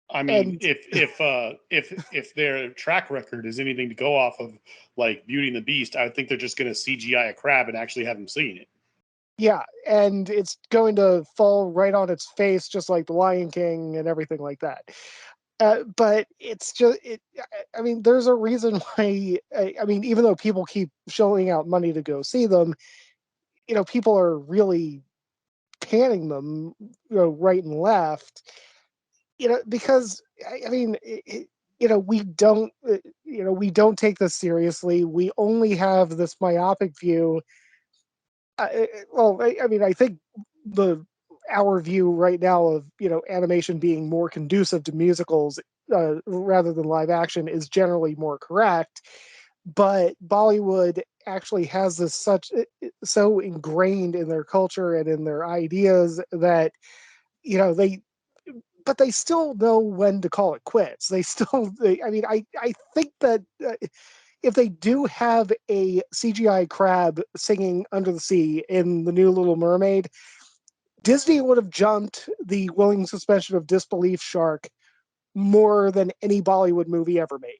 A: I mean,
B: And
A: if their track record is anything to go off of, like Beauty and the Beast, I think they're just going to CGI a crab and actually have him singing it.
B: yeah, and it's going to fall right on its face, just like The Lion King and everything like that. But it's just, I mean, there's a reason why. I mean, even though people keep shelling out money to go see them, people are really panning them, right and left. Because I mean, we don't take this seriously. We only have this myopic view. Well, I mean, I think the our view right now of animation being more conducive to musicals rather than live action is generally more correct. But Bollywood actually has this so ingrained in their culture and in their ideas that they but they still know when to call it quits. They still, I mean, I think that if they do have a CGI crab singing Under the Sea in the new Little Mermaid, Disney would have jumped the willing suspension of disbelief shark more than any Bollywood movie ever made.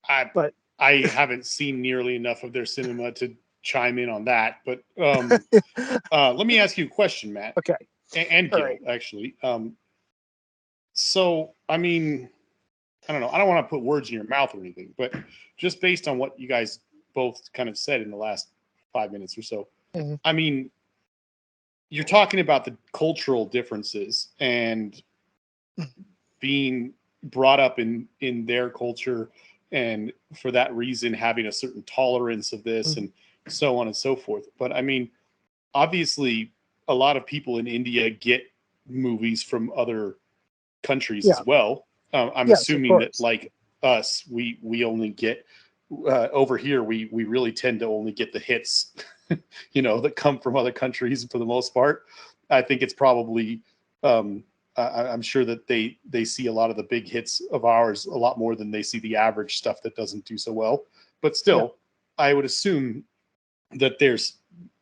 A: I
B: But
A: I haven't seen nearly enough of their cinema to chime in on that. But let me ask you a question, Matt,
B: okay,
A: and
B: all
A: Gil,
B: right.
A: actually. So I mean, I don't know. I don't want to put words in your mouth or anything, but just based on what you guys both kind of said in the last 5 minutes or so,
B: Mhm.
A: I mean, you're talking about the cultural differences and being brought up in their culture, and for that reason having a certain tolerance of this and so on and so forth. But I mean, obviously a lot of people in India get movies from other countries
B: Yeah.
A: as well. I'm
B: Yes, of
A: assuming that
B: course.
A: like us, we only get over here. We really tend to only get the hits, that come from other countries for the most part. I think it's probably. I'm sure that they see a lot of the big hits of ours a lot more than they see the average stuff that doesn't do so well. But still, I would assume that there's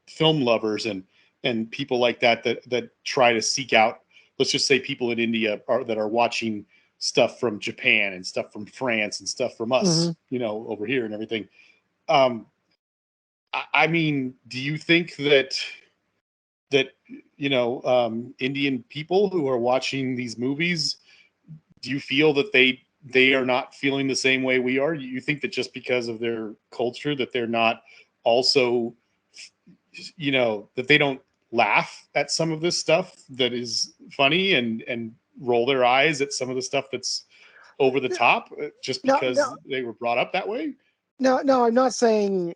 A: film lovers and people like that try to seek out, let's just say, people in India that are watching stuff from Japan and stuff from France and stuff from
B: Hmm.
A: us, over here and everything. um I mean, do you think that Indian people who are watching these movies, do you feel that they are not feeling the same way we are? You think that just because of their culture that they're not also, that they don't laugh at some of this stuff that is funny and roll their eyes at some of the stuff that's over the top, just
B: No, no,
A: because they were brought up that way?
B: no. I'm not saying.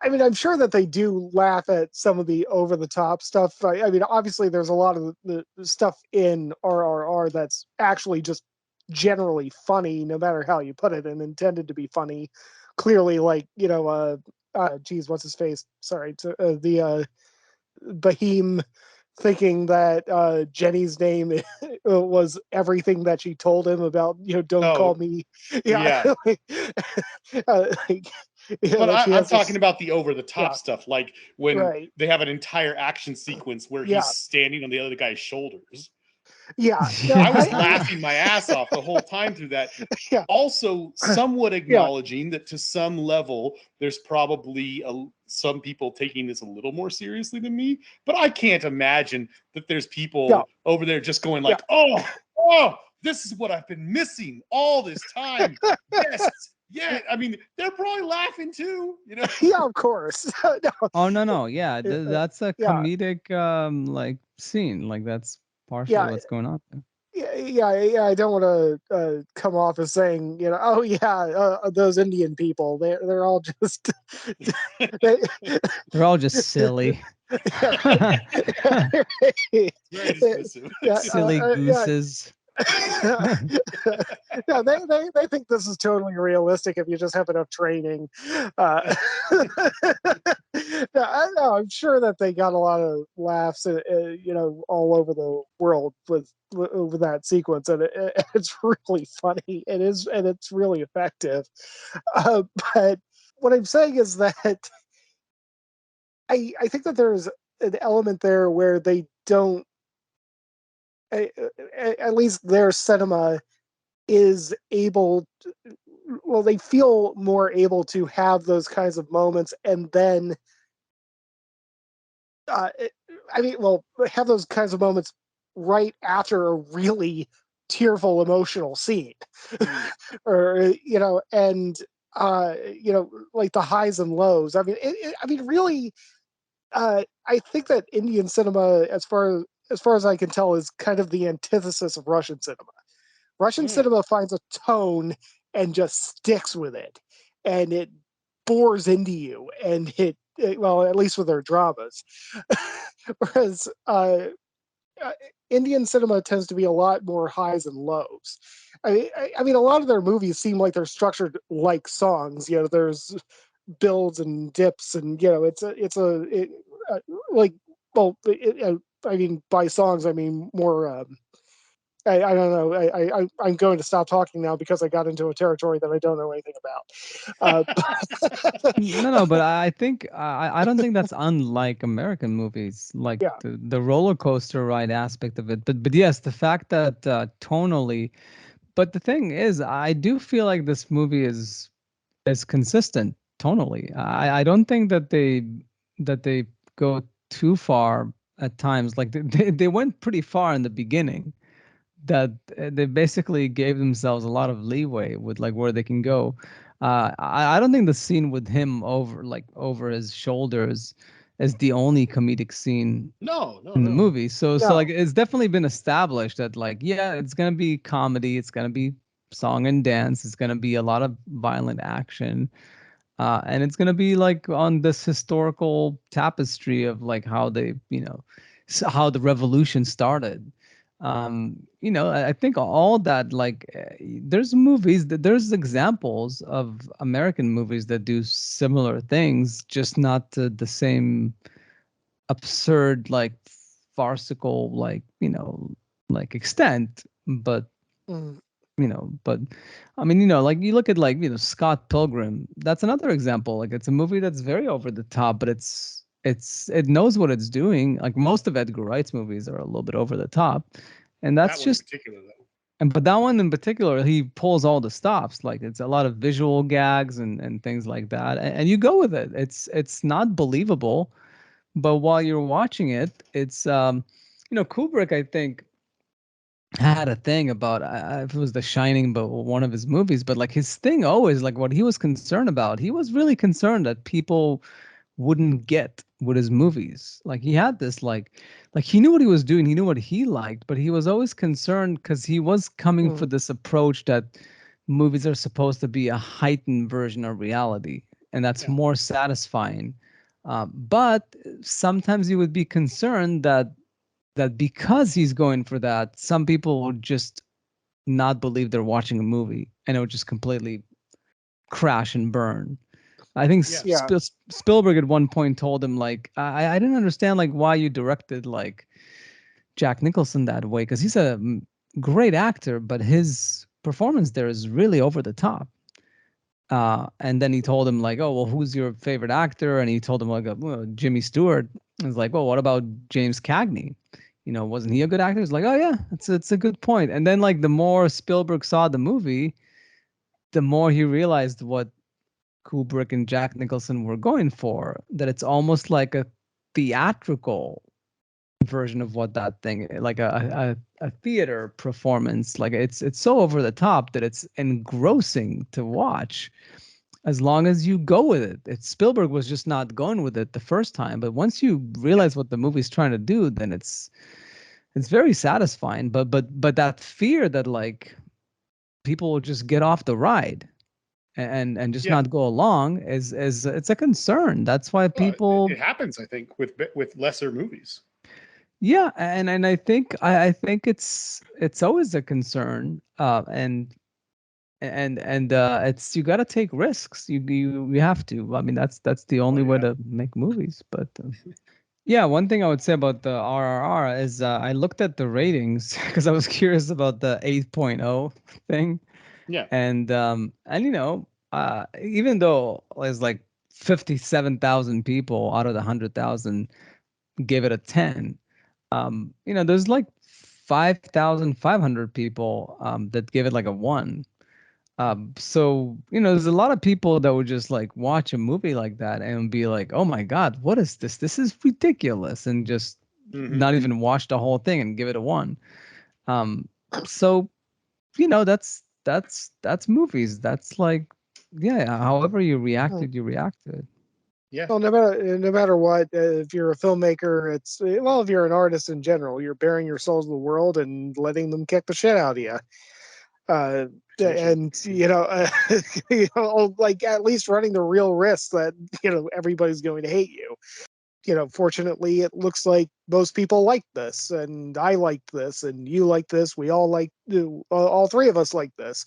B: I mean, I'm sure that they do laugh at some of the over the top stuff. I mean, obviously, there's a lot of the stuff in RRR that's actually just generally funny, no matter how you put it, and intended to be funny. Clearly, like geez, what's his face? Sorry, to the Bahim thinking that Jenny's name was everything that she told him about, don't call
A: Oh,
B: me. Yeah.
A: yeah.
B: Like,
A: But
B: that she
A: I'm
B: has
A: talking
B: this.
A: about the over the top
B: Yeah.
A: stuff, like when
B: Right.
A: they have an entire action sequence where he's
B: Yeah.
A: standing on the other guy's shoulders.
B: Yeah. No,
A: I was
B: I
A: laughing my ass off the whole time through that.
B: yeah.
A: Also, somewhat
B: Yeah.
A: acknowledging that to some level, there's probably some people taking this a little more seriously than me. But I can't imagine that there's
B: Yeah.
A: people over there just going
B: Yeah.
A: like, "Oh, this is what I've been missing all this time." Yes, yeah. I mean, they're probably laughing too.
B: Yeah, of course. No,
C: Oh no, yeah, that's a
B: yeah.
C: comedic like scene. Like that's partially
B: Yeah.
C: what's going on there.
B: Yeah. I don't want to come off as saying, oh yeah, those Indian people, they're all just they,
C: They're all just silly.
A: Very dismissive.
B: yeah,
C: Silly
B: yeah.
C: gooses.
B: Yeah, they think this is totally realistic if you just have enough training. No, I'm sure that they got a lot of laughs, all over the world over that sequence, and it's really funny. It is, and it's really effective. Uh, but what I'm saying is that I think that there's an element there where they don't, at least their cinema is able to, well, they feel more able to have those kinds of moments, and then uh, I mean, well, have those kinds of moments right after a really tearful emotional scene. Or and like the highs and lows. I mean, I mean, really, I think that Indian cinema, as far as I can tell, is kind of the antithesis of Russian cinema. Russian
A: Mm.
B: cinema finds a tone and just sticks with it, and it bores into you, and well, at least with their dramas. Whereas uh, Indian cinema tends to be a lot more highs and lows. I mean, a lot of their movies seem like they're structured like songs. There's builds and dips, and like, well, I mean, by songs I mean more. I don't know. I'm going to stop talking now because I got into a territory that I don't know anything about.
C: No, but I think I don't think that's unlike American movies, like
B: Yeah,
C: the roller coaster ride aspect of it. But yes, the fact that tonally. But the thing is, I do feel like this movie is consistent tonally. I don't think that they go too far at times. Like they went pretty far in the beginning. That they basically gave themselves a lot of leeway with like where they can go. I don't think the scene with him over his shoulders is the only comedic scene
A: No, no,
C: in the
A: no.
C: movie. So like
B: no,
C: it's definitely been established that like yeah, it's gonna be comedy, it's gonna be song and dance, it's gonna be a lot of violent action. and it's gonna be like on this historical tapestry of like how they, how the revolution started. I think all that, like, there's movies that there's examples of American movies that do similar things, just not to the same absurd, like farcical, like, like extent, but
B: Mm,
C: but I mean, like you look at like, Scott Pilgrim, that's another example. Like it's a movie that's very over the top, but it knows what it's doing. Like most of Edgar Wright's movies are a little bit over the top. And that's
A: That one in
C: just
A: particular, though.
C: and but that one in particular, he pulls all the stops. Like it's a lot of visual gags and things like that. And you go with it. It's not believable, but while you're watching it, it's Kubrick, I think, had a thing about if it was The Shining, but one of his movies, but like his thing always, like what he was concerned about, he was really concerned that people wouldn't get with his movies. Like he had this like he knew what he was doing, he knew what he liked, but he was always concerned because he was coming for
B: mm,
C: this approach that movies are supposed to be a heightened version of reality, and that's
A: Yeah.
C: more satisfying. But sometimes you would be concerned that because he's going for that, some people would just not believe they're watching a movie, and it would just completely crash and burn. I think
A: Yeah.
B: yeah.
C: Spielberg at one point told him like, I didn't understand like why you directed like Jack Nicholson that way, because he's a great actor, but his performance there is really over the top. And then he told him like, oh well, who's your favorite actor? And he told him like, well, Jimmy Stewart. I was like, well, what about James Cagney? Wasn't he a good actor? He's like, oh yeah, it's a good point. And then like the more Spielberg saw the movie, the more he realized what Kubrick and Jack Nicholson were going for. That it's almost like a theatrical version of what that thing, like a theater performance. Like it's so over the top that it's engrossing to watch as long as you go with it. Spielberg was just not going with it the first time, but once you
A: Yeah.
C: realize what the movie's trying to do, then it's very satisfying. But that fear that like people will just get off the ride and just
A: Yeah.
C: not go along is it's a concern. That's why
A: Well, it
C: people,
A: happens, I think, with lesser movies.
C: yeah, and I think it's always a concern. And it's, you got to take risks. You have to. I mean, that's the
A: Oh
C: only way
A: yeah.
C: to make movies. But yeah, one thing I would say about the RRR is I looked at the ratings because I was curious about the 8.0 thing,
A: Yeah.
C: and even though there's like 57,000 people out of the 100,000 gave it a 10, there's like 5,500 people that gave it like a 1. So there's a lot of people that would just like watch a movie like that and be like, "Oh my God, what is this? This is ridiculous," and just
A: Hmm.
C: not even watch the whole thing and give it a 1. Um, so that's movies. That's like, yeah. However you
B: Mm.
C: reacted, you reacted.
A: Yeah.
B: Well, no matter what, if you're a filmmaker, it's well, if you're an artist in general, you're bearing your soul to the world and letting them kick the shit out of you. Uh,
A: Essentially.
B: and like at least running the real risk that everybody's going to hate you. Fortunately, it looks like most people like this, and I liked this, and you like this. We all like, all three of us like this.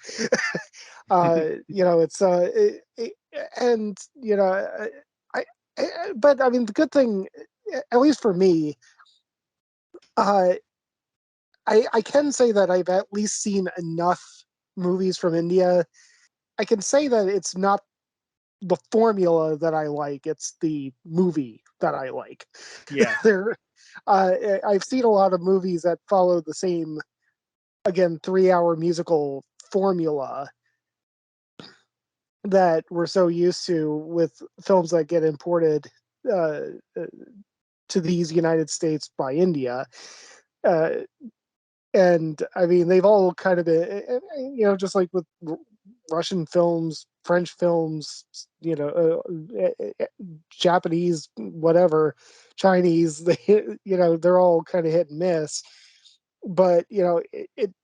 B: It's and I, but I mean, the good thing, at least for me, uh, I can say that I've at least seen enough movies from India. I can say that it's not the formula that I like; it's the movie that I like.
A: Yeah.
B: There, I've seen a lot of movies that follow the same, again, 3-hour musical formula that we're so used to with films that get imported uh, uh, to these United States by India. Uh, and I mean, they've all kind of been, just like with Russian films, French films, Japanese, whatever, Chinese, they're all kind of hit and miss. But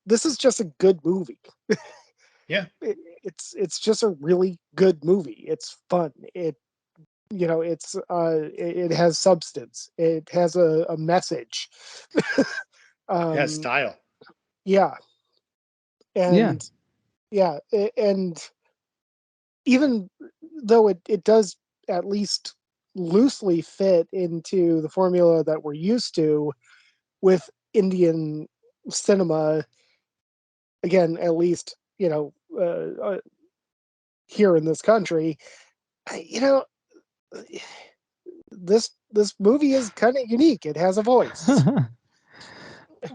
B: this is just a good movie.
A: Yeah.
B: It's just a really good movie. It's fun. It it has substance. It has a message.
A: It has
B: um,
A: style.
B: yeah,
C: Yeah.
B: and and even though it does at least loosely fit into the formula that we're used to with Indian cinema, again, at least here in this country, you know, this movie is kind of unique. It has a voice.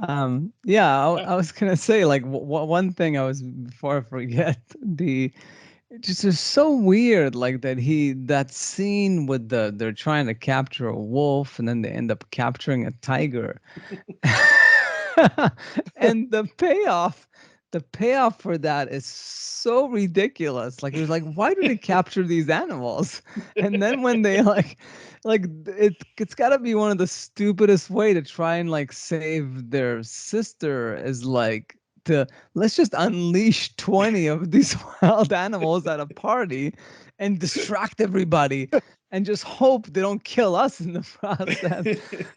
C: Yeah,
A: Yeah.
C: I was gonna say like one thing I was before I forget the it just is so weird like that scene with they're trying to capture a wolf and then they end up capturing a tiger. And the payoff for that is so ridiculous. Like it was like, why do they capture these animals? And then when they it's got to be one of the stupidest way to try and like save their sister is like to let's just unleash 20 of these wild animals at a party and distract everybody and just hope they don't kill us in the process.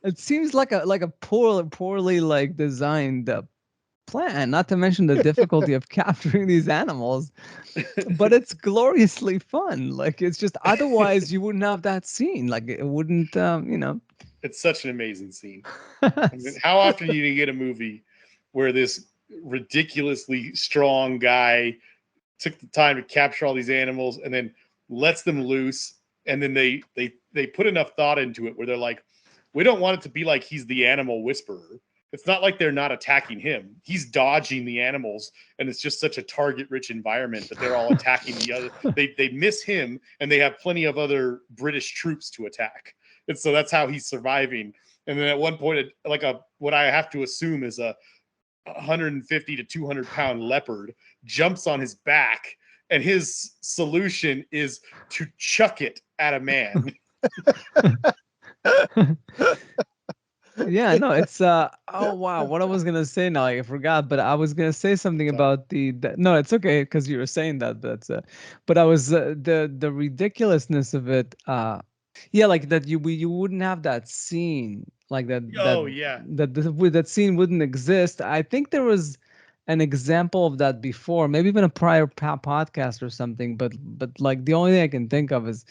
C: It seems like a poorly like designed plan, not to mention the difficulty of capturing these animals, but it's gloriously fun. Like it's just otherwise you wouldn't have that scene. Like it wouldn't
A: It's such an amazing scene. I mean, how often do you get a movie where this ridiculously strong guy took the time to capture all these animals and then lets them loose, and then they put enough thought into it where they're like, we don't want it to be like he's the animal whisperer. It's not like they're not attacking him. He's dodging the animals, and it's just such a target-rich environment that they're all attacking the other. They miss him, and they have plenty of other British troops to attack, and so that's how he's surviving. And then at one point, like what I have to assume is a 150 to 200-pound leopard jumps on his back, and his solution is to chuck it at a man.
C: Yeah, no, it's oh wow, what I was gonna say now, I forgot, but I was gonna say something
A: Sorry.
C: about no, it's okay because you were saying that, but I was the ridiculousness of it, yeah, like that you wouldn't have that scene like
A: Oh yeah.
C: that scene wouldn't exist. I think there was an example of that before, maybe even a prior podcast or something, but like the only thing I can think of is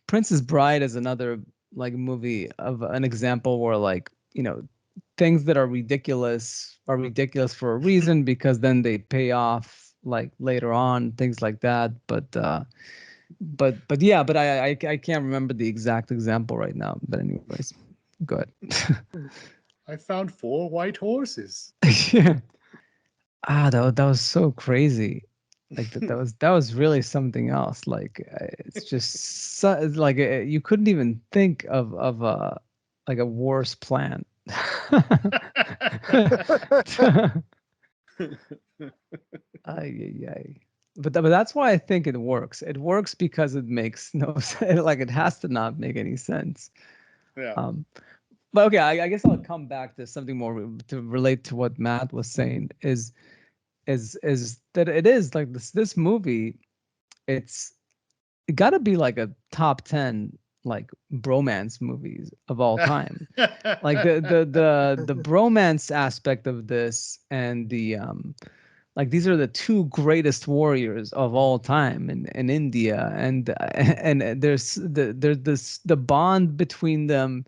C: Princess Bride is another like movie of an example where like things that are ridiculous for a reason because then they pay off like later on, things like that. But yeah, but I can't remember the exact example right now. But anyways, go ahead.
A: I found 4 white horses.
C: Yeah. That was so crazy. Like that was really something else. Like it's just it's like you couldn't even think of a like a worse plan. Ay, ay, ay. But that's why I think it works. It works because it makes no sense. Like it has to not make any sense.
A: Yeah.
C: Um, but okay, I guess I'll come back to something more to relate to what Matt was saying. Is that it is like this movie? It got to be like a top 10 like bromance movies of all time. Like the bromance aspect of this and the like these are the two greatest warriors of all time in India, and there's this the bond between them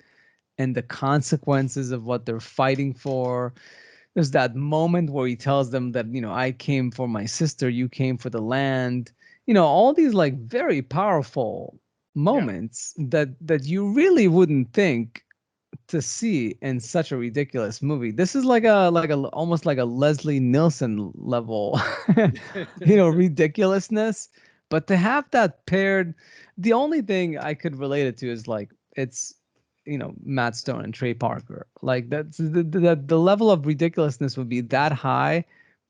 C: and the consequences of what they're fighting for. There's that moment where he tells them that I came for my sister, you came for the land. All these like very powerful
A: Yeah.
C: moments that you really wouldn't think to see in such a ridiculous movie. This is like a almost like a Leslie Nielsen level, ridiculousness. But to have that paired, the only thing I could relate it to is like it's Matt Stone and Trey Parker. Like that's the level of ridiculousness would be that high,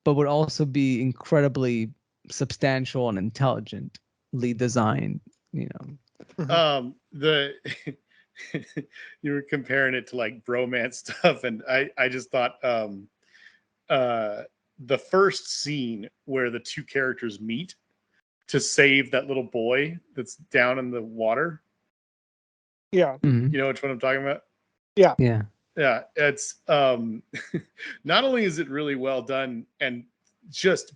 C: but would also be incredibly substantial and intelligently designed.
A: The you were comparing it to like bromance stuff, and I just thought uh the first scene where the two characters meet to save that little boy that's down in the water.
B: Yeah.
C: Mhm.
A: You know which one I'm talking about?
C: Yeah.
A: Yeah, it's not only is it really well done and just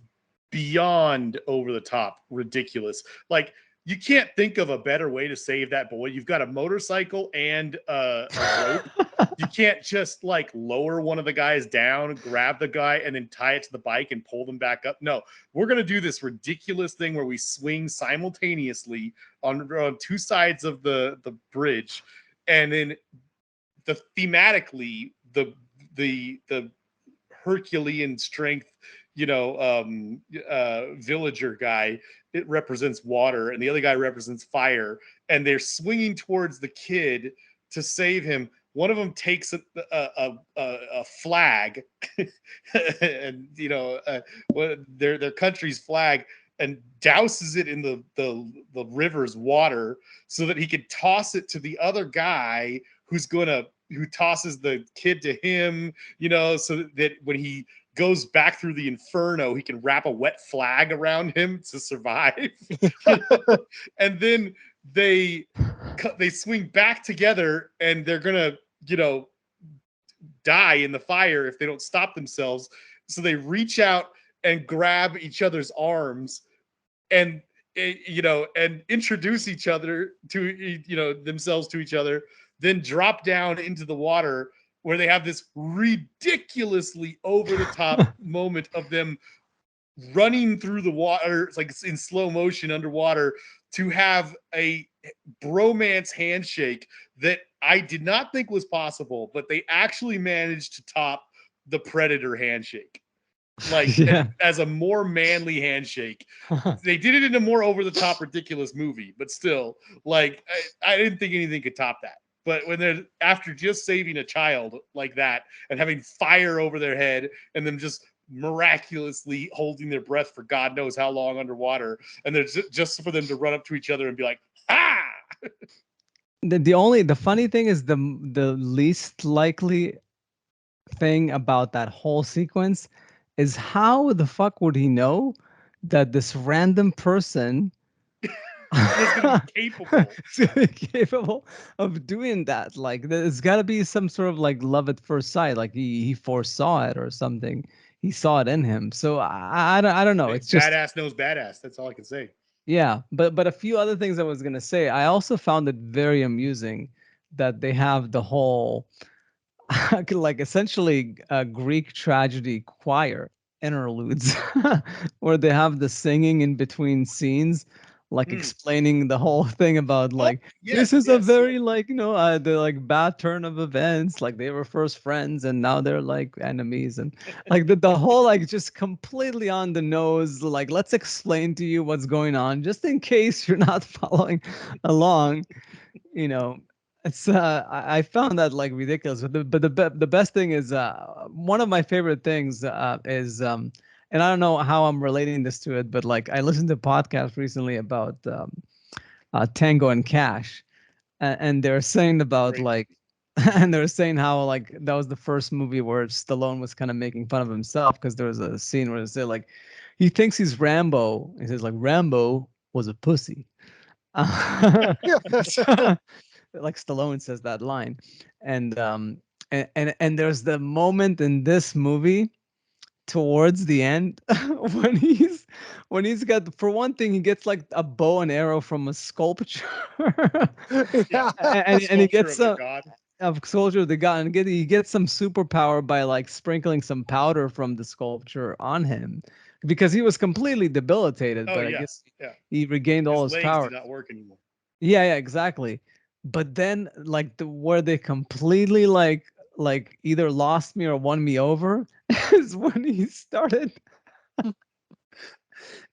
A: beyond over the top ridiculous. Like, you can't think of a better way to save that boy. You've got a motorcycle and a rope. You can't just like lower one of the guys down, grab the guy, and then tie it to the bike and pull them back up. No, we're gonna do this ridiculous thing where we swing simultaneously on two sides of the bridge, and then thematically the Herculean strength, villager guy, it represents water, and the other guy represents fire, and they're swinging towards the kid to save him. One of them takes a flag, and their country's flag, and douses it in the river's water so that he could toss it to the other guy who tosses the kid to him, so that when he goes back through the inferno, he can wrap a wet flag around him to survive. And then they swing back together, and they're gonna, die in the fire if they don't stop themselves. So they reach out and grab each other's arms, and and introduce each other to themselves to each other, then drop down into the water, where they have this ridiculously over the top moment of them running through the water, like in slow motion underwater, to have a bromance handshake that I did not think was possible, but they actually managed to top the Predator handshake. Like,
C: Yeah.
A: as a more manly handshake. They did it in a more over the top ridiculous movie, but still, like, I didn't think anything could top that. But when they're, after just saving a child like that and having fire over their head, and them just miraculously holding their breath for God knows how long underwater, and there's just for them to run up to each other and be like, ah.
C: The funny thing is the least likely thing about that whole sequence is how the fuck would he know that this random person
A: was going to be
C: capable of doing that? Like, there's got to be some sort of like love at first sight. Like he foresaw it or something. He saw it in him. So I don't know. It's just
A: badass knows badass. That's all I can say.
C: yeah, but a few other things I was gonna say. I also found it very amusing that they have the whole like essentially a Greek tragedy choir interludes where they have the singing in between scenes, like explaining the whole thing about like this is a very like the like bad turn of events, like they were first friends and now they're like enemies, and like the whole like just completely on the nose, like let's explain to you what's going on just in case you're not following along, you know. It's I found that like ridiculous, but the best thing is one of my favorite things is and I don't know how I'm relating this to it, but like I listened to a podcast recently about Tango and Cash, and they're saying about like and they're saying how like that was the first movie where Stallone was kind of making fun of himself because there was a scene where they say like he thinks he's Rambo. He says like Rambo was a pussy. Like Stallone says that line, and and there's the moment in this movie towards the end when he's got, for one thing, he gets like a bow and arrow from a sculpture. And he gets some of soldier of the god, and he gets some superpower by like sprinkling some powder from the sculpture on him because he was completely debilitated, but I guess he regained all his power.
A: Did not work anymore.
C: Yeah, exactly. But then like where they completely like either lost me or won me over is when he started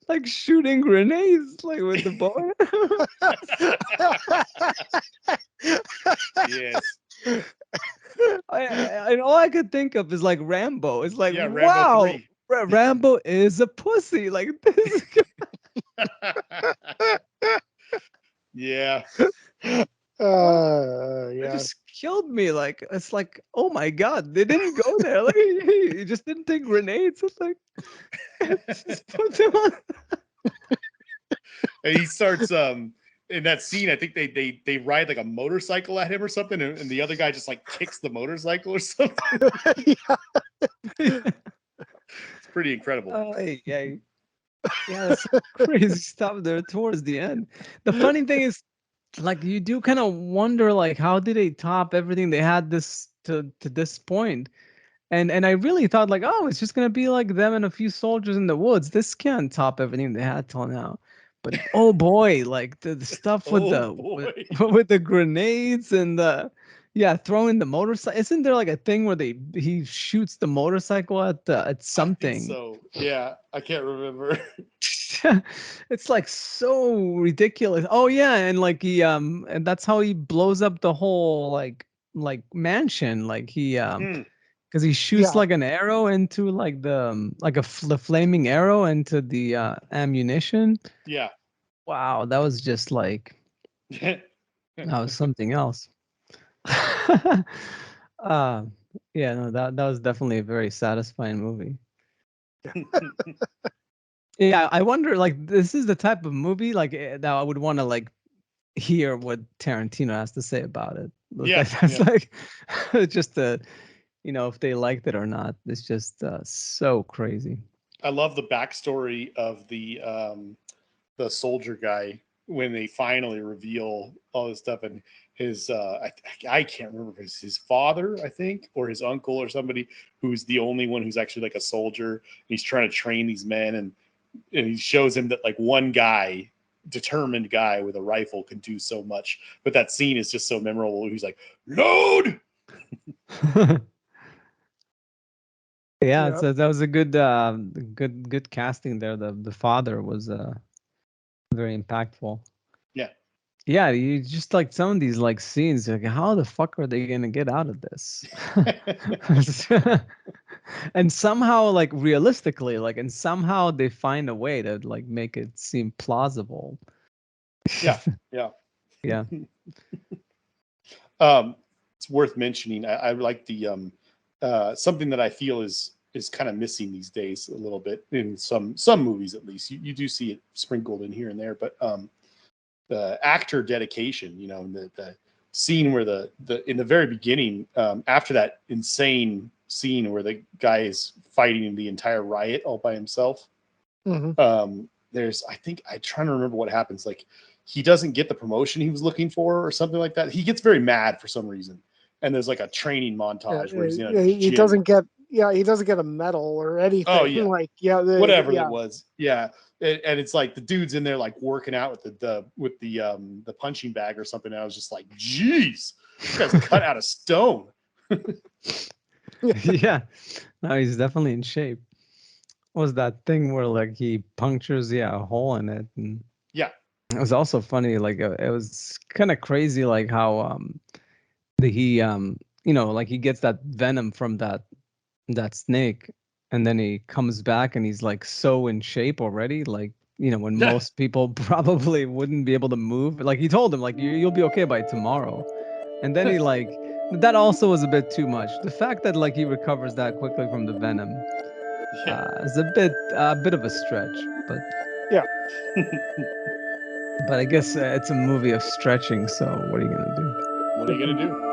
C: like shooting grenades like with the bow.
A: Yes.
C: And all I could think of is like Rambo. It's like,
A: Rambo
C: wow,
A: 3.
C: Rambo is a pussy. Like this.
A: Yeah.
C: I just killed me. Like it's like, oh my god, they didn't go there. Like he just didn't take grenades. It's like just put them on.
A: And he starts in that scene. I think they ride like a motorcycle at him or something, and the other guy just like kicks the motorcycle or something. It's pretty incredible.
C: Yeah, that's crazy stuff there towards the end. The funny thing is, like, you do kind of wonder, like, how did they top everything they had this to this point? And I really thought, like, oh, it's just gonna be like them and a few soldiers in the woods. This can't top everything they had till now. But oh boy, like the stuff with
A: Oh
C: the
A: boy.
C: with the grenades and the throwing the motorcycle. Isn't there like a thing where he shoots the motorcycle at something?
A: So yeah, I can't remember.
C: It's like so ridiculous. Oh yeah, and like he and that's how he blows up the whole like mansion. Like he because he shoots
B: Yeah.
C: like an arrow into like the like the flaming arrow into the ammunition.
A: Yeah.
C: Wow, that was just like that was something else. uh yeah, no, that was definitely a very satisfying movie. Yeah, I wonder, like, this is the type of movie like that I would want to like hear what Tarantino has to say about it.
A: Yeah,
C: That's like just if they liked it or not. It's just so crazy.
A: I love the backstory of the soldier guy when they finally reveal all this stuff, and his I can't remember if it's his father, I think, or his uncle or somebody who's the only one who's actually like a soldier. He's trying to train these men, and he shows him that like one guy, determined guy with a rifle can do so much. But that scene is just so memorable. He's like, load.
C: Yeah, so that was a good casting there. The father was very impactful. Yeah, you just like some of these like scenes, like how the fuck are they gonna get out of this? And somehow, like realistically, like and somehow they find a way to like make it seem plausible.
A: Yeah.
C: Yeah.
A: It's worth mentioning. I like the something that I feel is kind of missing these days a little bit in some movies, at least. You do see it sprinkled in here and there, but the actor dedication, the scene where the in the very beginning, after that insane scene where the guy is fighting the entire riot all by himself. There's, I think, I'm trying to remember what happens. Like he doesn't get the promotion he was looking for or something like that. He gets very mad for some reason. And there's like a training montage where he's in a
B: he
A: gym.
B: doesn't get a medal or anything.
A: Oh yeah.
B: Like
A: whatever it was. Yeah. And it's like the dude's in there like working out with the punching bag or something. And I was just like, geez, this guy's cut out of stone.
C: Yeah. No, he's definitely in shape. What was that thing where like he punctures a hole in it? And
A: yeah.
C: It was also funny, like it was kind of crazy, like how he like he gets that venom from that snake, and then he comes back and he's like so in shape already, like when most people probably wouldn't be able to move. Like he told him like you'll be okay by tomorrow, and then he like that also was a bit too much. The fact that like he recovers that quickly from the venom is a bit of a stretch, but
B: yeah.
C: But I guess it's a movie of stretching, so what are you gonna do?
A: What are you gonna do?